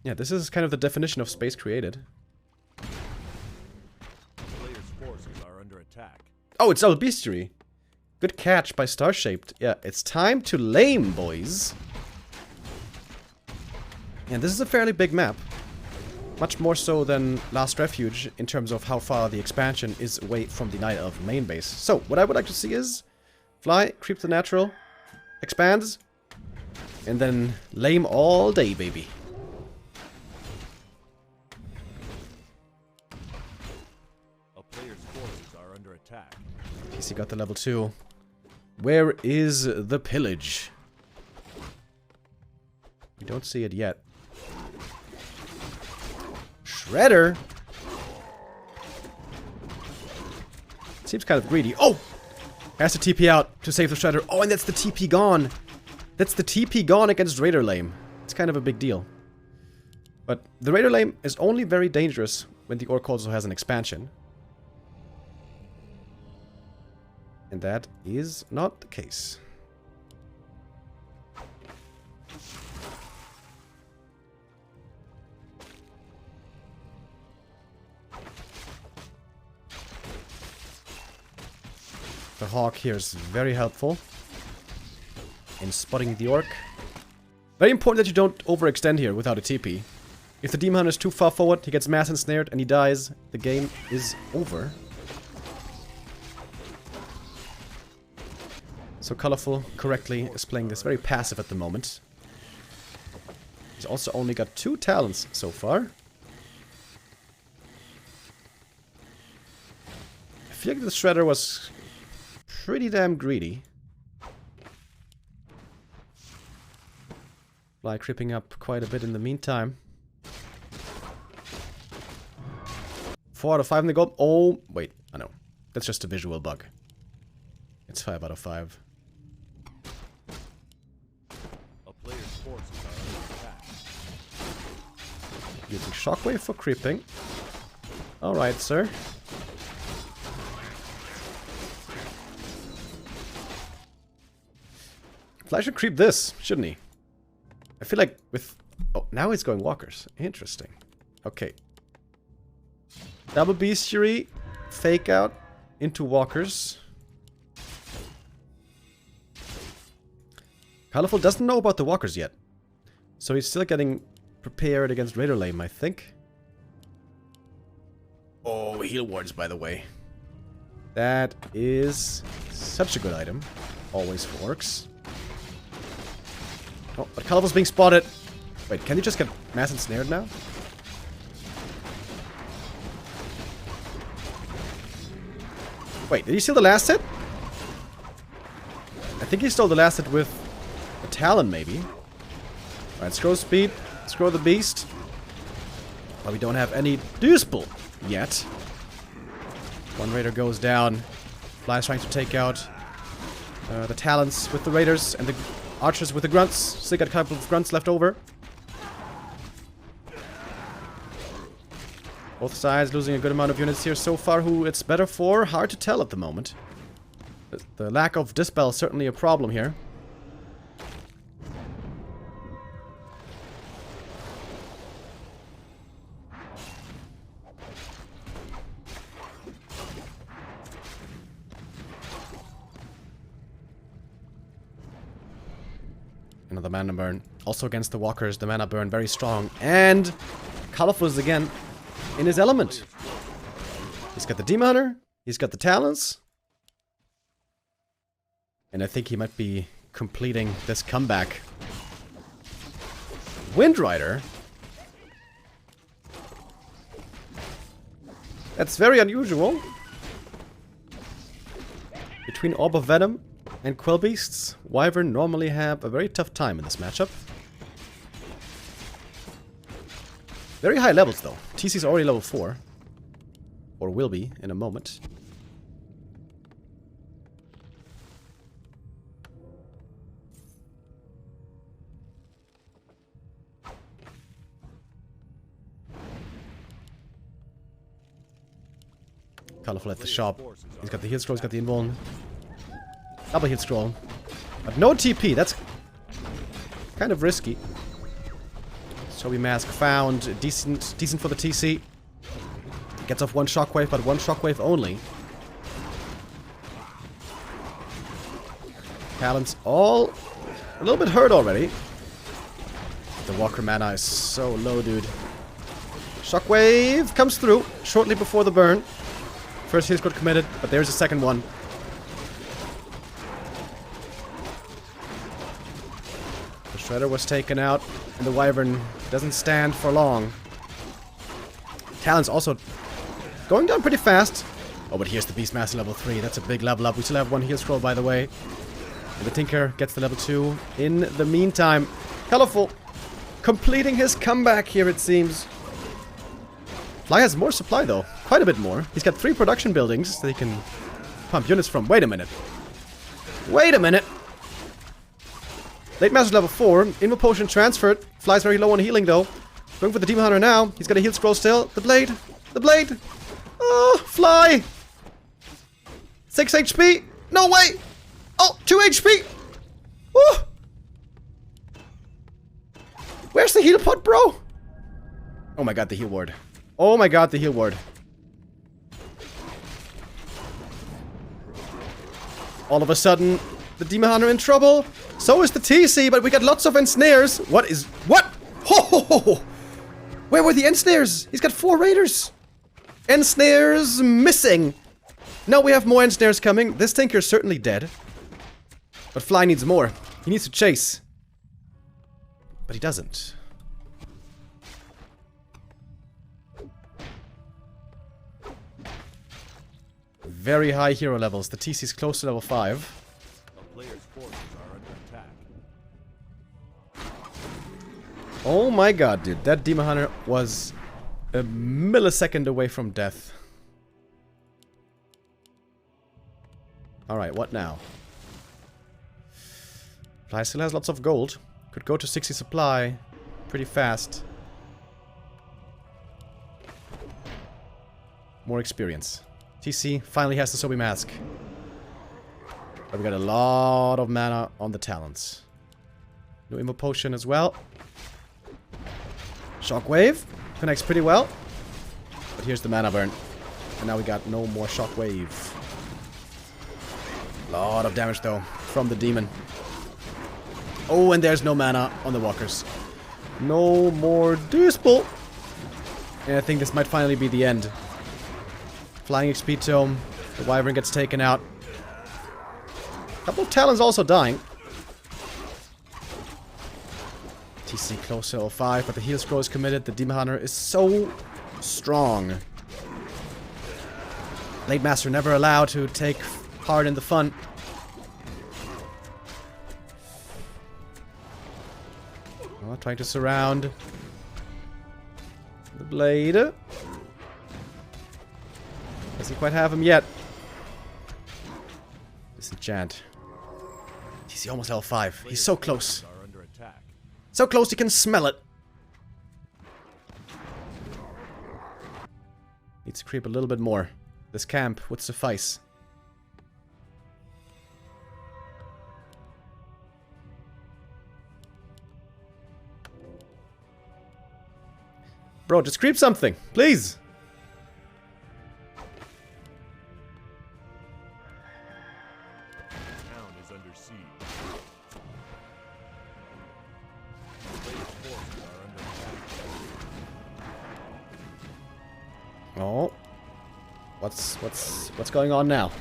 Yeah, this is kind of the definition of space created. Player's forces are under attack. Oh, it's El Bestiary. Good catch by Starshaped. Yeah, it's time to lame, boys. And this is a fairly big map. Much more so than Last Refuge in terms of how far the expansion is away from the Night Elf main base. So, what I would like to see is Fly, creep the natural, expands, and then lame all day, baby. A player's forces are under attack. PC got the level 2. Where is the pillage? We don't see it yet. Shredder? Seems kind of greedy. Oh! Has to TP out to save the Shredder. Oh, and that's the TP gone. That's the TP gone against Raider Lame. It's kind of a big deal. But the Raider Lame is only very dangerous when the Orc also has an expansion. And that is not the case. The Hawk here is very helpful in spotting the Orc. Very important that you don't overextend here without a TP. If the Demon Hunter is too far forward, he gets mass ensnared and he dies. The game is over. So Colorful correctly is playing this very passive at the moment. He's also only got 2 talents so far. I feel like the Shredder was pretty damn greedy. Fly creeping up quite a bit in the meantime. 4 out of 5 in the goal. Oh, wait. I know. That's just a visual bug. It's 5 out of 5. A player's forces are under attack. Using Shockwave for creeping. Alright, sir. Fly should creep this, shouldn't he? I feel like with... Oh, now he's going walkers. Interesting. Okay. Double bestiary. Fake out into walkers. Colorful doesn't know about the walkers yet. So he's still getting prepared against Raider Lame, I think. Oh, heal wards, by the way. That is such a good item. Always for orcs. Oh, but Colorful's being spotted. Wait, can he just get mass ensnared now? Wait, did he steal the last hit? I think he stole the last hit with a Talon, maybe. Alright, scroll speed. Scroll the beast. But we don't have any Dewspool yet. One Raider goes down. Fly's trying to take out the Talons with the Raiders and the Archers with the Grunts. Still got a couple of Grunts left over. Both sides losing a good amount of units here so far. Who it's better for? Hard to tell at the moment. The lack of Dispel is certainly a problem here. Another mana burn. Also against the walkers, the mana burn very strong. And Colorful is again in his element. He's got the Demon Hunter. He's got the Talons. And I think he might be completing this comeback. Wind Rider. That's very unusual. Between Orb of Venom and Quill Beasts, Wyvern normally have a very tough time in this matchup. Very high levels though. TC's already level 4. Or will be in a moment. Colorful at the shop. He's got the heal scroll, he's got the invuln. Double heal scroll. But no TP, that's kind of risky. Sobi Mask found. Decent for the TC. Gets off one shockwave, but one shockwave only. Talons all a little bit hurt already. The Walker mana is so low, dude. Shockwave comes through shortly before the burn. First heal squad committed, but there's a second one. The Shredder was taken out, and the Wyvern doesn't stand for long. Talon's also going down pretty fast. Oh, but here's the Beastmaster level 3. That's a big level up. We still have one heal scroll, by the way. And the Tinker gets the level 2. In the meantime, Colorful completing his comeback here, it seems. Fly has more supply, though. Quite a bit more. He's got 3 production buildings that he can pump units from? Wait a minute. Wait a minute. Late Master's level 4. Invo Potion transferred. Fly's very low on healing though. Going for the Demon Hunter now. He's got a heal scroll still. The blade. The blade. Oh, Fly. 6 HP. No way. Oh, 2 HP. Oh. Where's the heal pot, bro? Oh my god, the heal ward. Oh my god, the heal ward. All of a sudden, the Demon Hunter in trouble. So is the TC, but we got lots of ensnares. What is... What? Ho, ho, ho, ho. Where were the ensnares? He's got 4 raiders. Ensnares missing. Now we have more ensnares coming. This Tinker's certainly dead. But Fly needs more. He needs to chase. But he doesn't. Very high hero levels. The TC's close to level 5. A player's forces are under attack. Oh my god, dude. That Demon Hunter was a millisecond away from death. Alright, what now? Fly still has lots of gold. Could go to 60 supply pretty fast. More experience. TC finally has the Sobi Mask. But we got a lot of mana on the talents. No Invo Potion as well. Shockwave connects pretty well. But here's the mana burn. And now we got no more Shockwave. A lot of damage though from the demon. Oh, and there's no mana on the walkers. No more Dispel. And I think this might finally be the end. Flying XP Tome. The Wyvern gets taken out. A couple of Talons also dying. TC close to 05, but the heal scroll is committed. The Demon Hunter is so strong. Late Master never allowed to take part in the fun. Oh, trying to surround the blade. Doesn't quite have him yet. Disenchant. He's almost level 5. He's so close. So close you can smell it. Needs to creep a little bit more. This camp would suffice. Bro, just creep something, please. Town is under siege. Oh. What's going on now?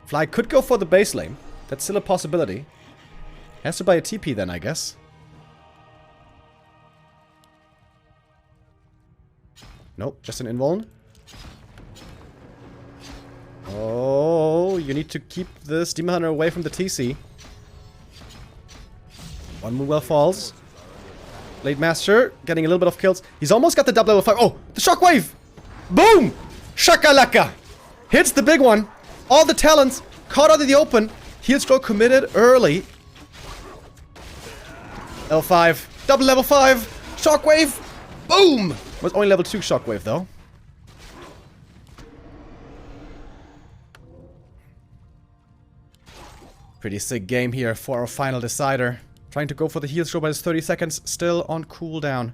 Fly could go for the base lane. That's still a possibility. Has to buy a TP then, I guess. Nope, just an invuln. Oh, you need to keep this Demon Hunter away from the TC. One Moonwell falls. Blade Master getting a little bit of kills. He's almost got the double level 5. Oh, the Shockwave! Boom! Shakalaka! Hits the big one. All the talents caught out in the open. Heal stroke committed early. L5. Double level 5. Shockwave! Boom! Was only level 2 Shockwave though. Pretty sick game here for our final decider. Trying to go for the heal stroke, but it's 30 seconds still on cooldown.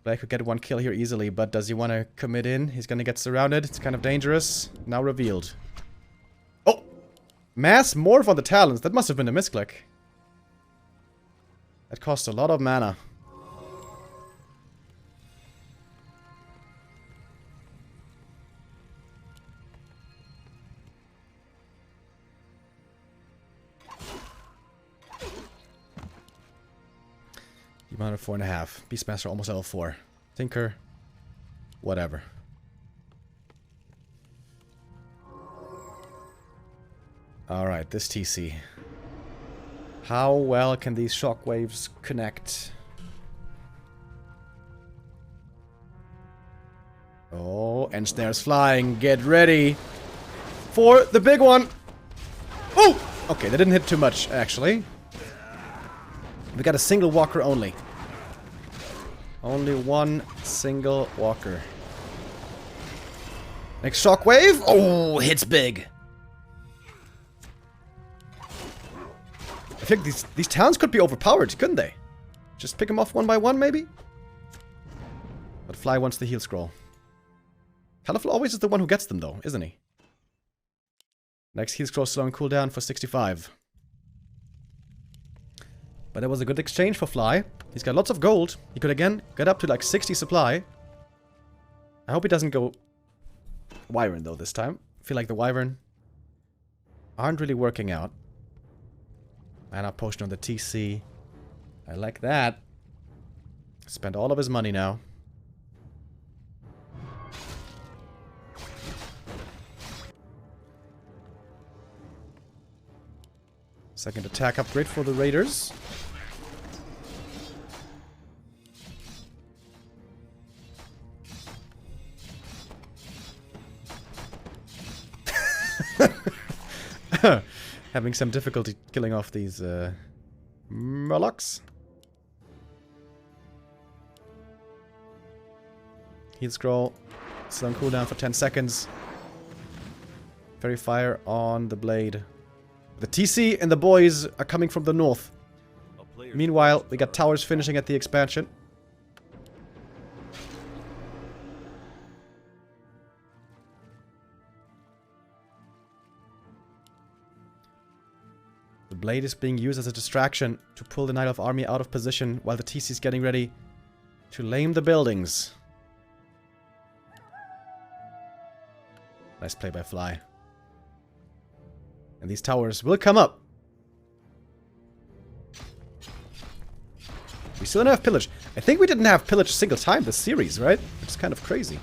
I could get one kill here easily, but does he want to commit in? He's gonna get surrounded. It's kind of dangerous. Now revealed. Oh! Mass Morph on the talents. That must have been a misclick. That cost a lot of mana. Demon 4.5. Beastmaster almost level 4. Tinker. Whatever. Alright, this TC. How well can these shockwaves connect? Oh, Oh, and snares flying. Get ready for the big one. Oh! Okay, that didn't hit too much, actually. We got a single walker only. Only one single walker. Next shockwave. Oh, hits big. I think these towns could be overpowered, couldn't they? Just pick them off one by one, maybe? But Fly wants the heal scroll. Colorful always is the one who gets them, though, isn't he? Next heal scroll slow and cooldown for 65. But that was a good exchange for Fly. He's got lots of gold. He could again get up to like 60 supply. I hope he doesn't go Wyvern, though, this time. I feel like the Wyvern aren't really working out. Mana potion on the TC. I like that. Spent all of his money now. Second attack upgrade for the Raiders. Having some difficulty killing off these Murlocs. Heal scroll. Slow and cooldown for 10 seconds. Fairy fire on the blade. The TC and the boys are coming from the north. Meanwhile, we got towers finishing at the expansion. The blade is being used as a distraction to pull the Night Elf army out of position while the TC is getting ready to lame the buildings. Nice play by Fly. And these towers will come up. We still don't have pillage. I think we didn't have pillage a single time this series, right? Which is kind of crazy.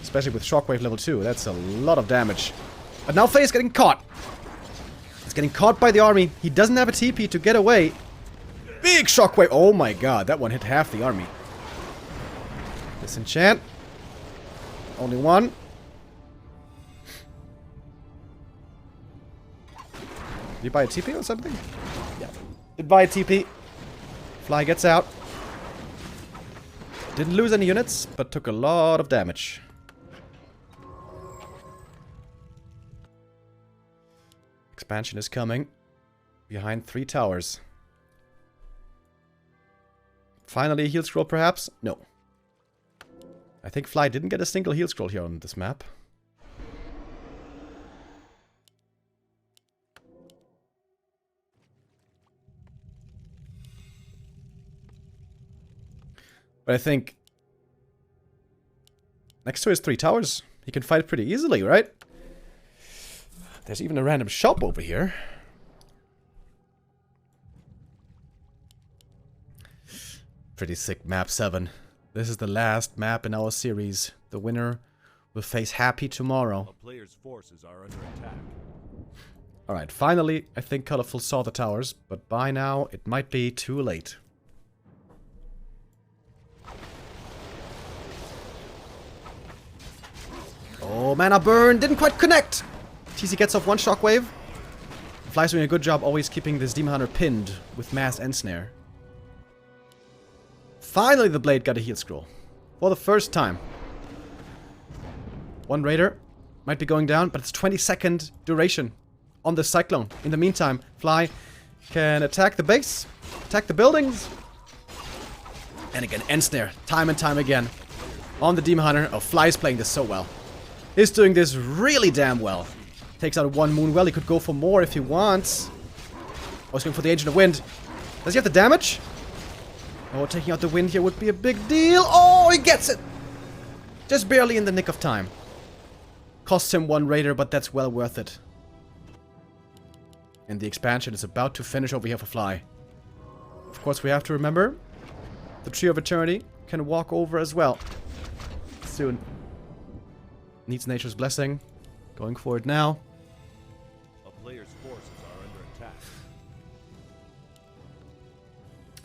Especially with Shockwave level 2. That's a lot of damage. But now Faye is getting caught. He's getting caught by the army. He doesn't have a TP to get away. Big Shockwave. Oh my god, that one hit half the army. Disenchant. Only one. Did you buy a TP or something? Yeah. Did buy a TP. Fly gets out. Didn't lose any units, but took a lot of damage. Expansion is coming. Behind 3 towers. Finally a heal scroll, perhaps? No. I think Fly didn't get a single heal scroll here on this map. But I think next to his 3 towers, he can fight pretty easily, right? There's even a random shop over here. Pretty sick map 7. This is the last map in our series. The winner will face Happy tomorrow. A player's forces are under attack. Alright, finally, I think Colorful saw the towers, but by now it might be too late. Oh, mana burn! Didn't quite connect! TC gets off 1 shockwave. Fly's doing a good job always keeping this Demon Hunter pinned with mass and snare. Finally the blade got a heal scroll. For the first time. 1 raider. Might be going down, but it's 20-second duration on the Cyclone. In the meantime, Fly can attack the base, attack the buildings. And again, end snare. Time and time again. On the Demon Hunter. Oh, Fly's playing this so well. He's doing this really damn well. Takes out 1 moon well. He could go for more if he wants. Oh, he's going for the Agent of Wind. Does he have the damage? Oh, taking out the wind here would be a big deal. Oh, he gets it! Just barely in the nick of time. Costs him 1 raider, but that's well worth it. And the expansion is about to finish over here for Fly. Of course, we have to remember the Tree of Eternity can walk over as well. Soon. Needs Nature's Blessing. Going for it now. A player's forces are under attack.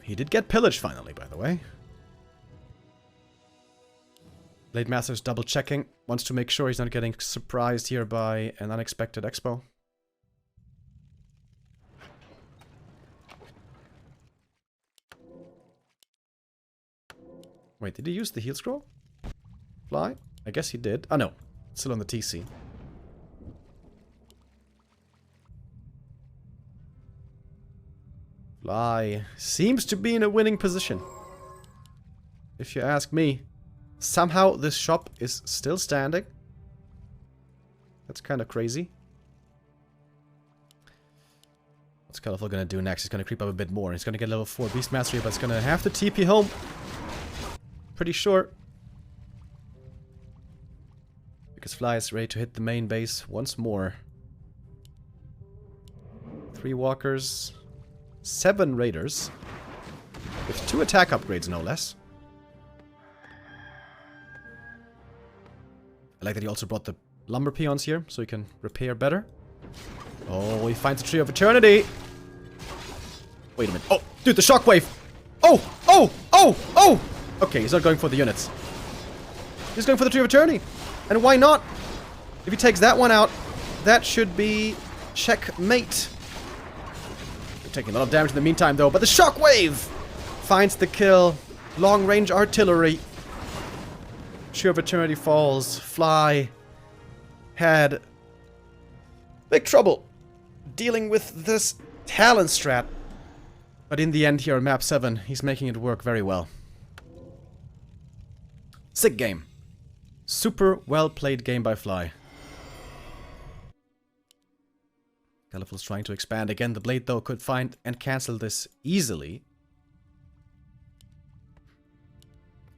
He did get pillaged finally, by the way. Blade Master's double checking. Wants to make sure he's not getting surprised here by an unexpected expo. Wait, did he use the heal scroll? Fly? I guess he did. Oh no, still on the TC. Fly seems to be in a winning position. If you ask me. Somehow this shop is still standing. That's kind of crazy. What's Colorful gonna do next? He's gonna creep up a bit more. He's gonna get level 4 Beast Mastery, but he's gonna have to TP home. Pretty sure. Because Fly is ready to hit the main base once more. 3 walkers. 7 raiders. With 2 attack upgrades, no less. I like that he also brought the lumber peons here, so he can repair better. Oh, he finds the Tree of Eternity. Wait a minute. Oh, dude, the shockwave. Oh, oh, oh, oh. Okay, he's not going for the units. He's going for the Tree of Eternity. And why not? If he takes that one out, that should be checkmate. We're taking a lot of damage in the meantime, though. But the shockwave finds the kill. Long-range artillery. Tree of Eternity falls. Fly had big trouble dealing with this talent strat. But in the end here on map 7, he's making it work very well. Sick game. Super well played game by Fly. Colorful's trying to expand again. The blade though could find and cancel this easily.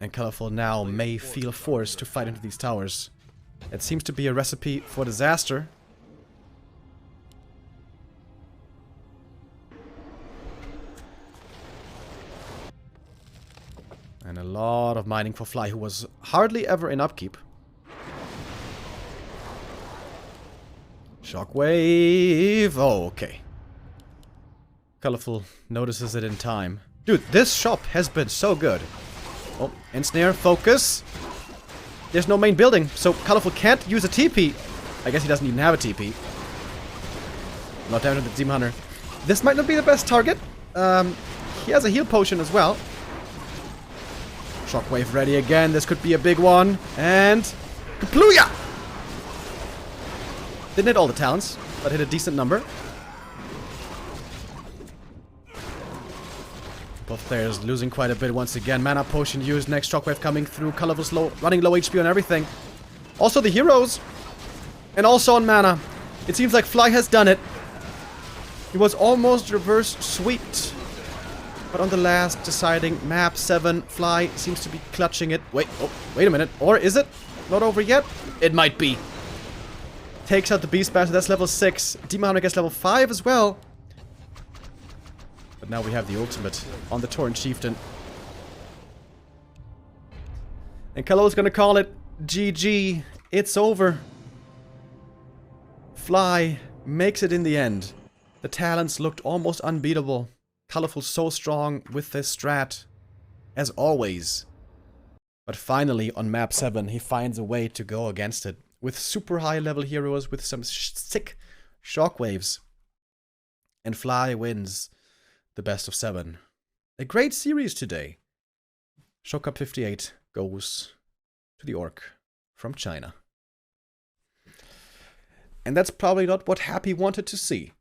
And Colorful now may feel forced to fight into these towers. It seems to be a recipe for disaster. And a lot of mining for Fly, who was hardly ever in upkeep. Shockwave! Oh, okay. Colorful notices it in time. Dude, this shop has been so good. Oh, ensnare, focus. There's no main building, so Colorful can't use a TP. I guess he doesn't even have a TP. Not down to the Demon Hunter. This might not be the best target. He has a heal potion as well. Shockwave ready again. This could be a big one. And Kapluya! Didn't hit all the talents, but hit a decent number. Both players losing quite a bit once again. Mana potion used. Next shockwave coming through. Colorful's running low HP on everything. Also the heroes. And also on mana. It seems like Fly has done it. He was almost reverse sweeped. But on the last deciding map 7, Fly seems to be clutching it. Wait a minute. Or is it not over yet? It might be. Takes out the Beast Master. That's level 6. Demon Hunter gets level 5 as well. But now we have the ultimate on the Torrent Chieftain. And Kalo's gonna call it GG. It's over. Fly makes it in the end. The talents looked almost unbeatable. Colorful so strong with this strat. As always. But finally on map 7 he finds a way to go against it. With super high level heroes with some sick shockwaves. And Fly wins the best of 7. A great series today. Show Cup 58 goes to the ORC from China. And that's probably not what Happy wanted to see.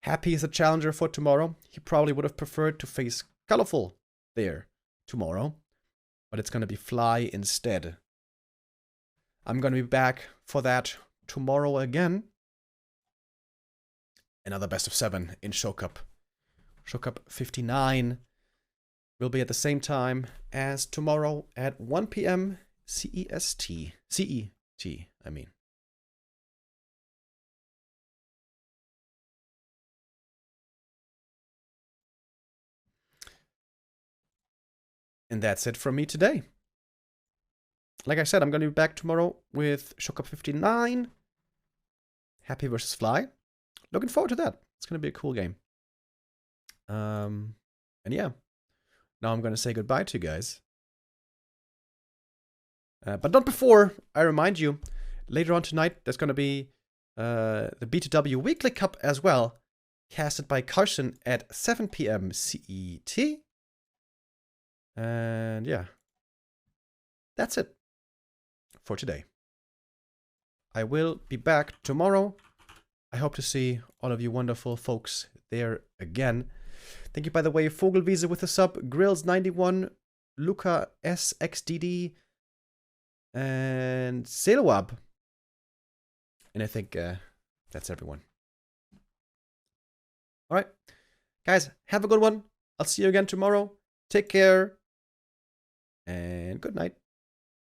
Happy is a challenger for tomorrow. He probably would have preferred to face Colorful there tomorrow. But it's going to be Fly instead. I'm going to be back for that tomorrow again. Another best of 7 in Show Cup. Show Cup 59 will be at the same time as tomorrow at 1 PM CEST. CET, I mean. And that's it from me today. Like I said, I'm going to be back tomorrow with Show Cup 59. Happy versus Fly. Looking forward to that. It's going to be a cool game. And yeah. Now I'm going to say goodbye to you guys. But not before, I remind you, later on tonight, there's going to be the B2W Weekly Cup as well, casted by Carson at 7 p.m. CET. And yeah, that's it for today. I will be back tomorrow. I hope to see all of you wonderful folks there again. Thank you, by the way, Vogelwiese with the sub, Grills91, Luca SXDD, and Sailawab. And I think that's everyone. All right, guys, have a good one. I'll see you again tomorrow. Take care, and good night.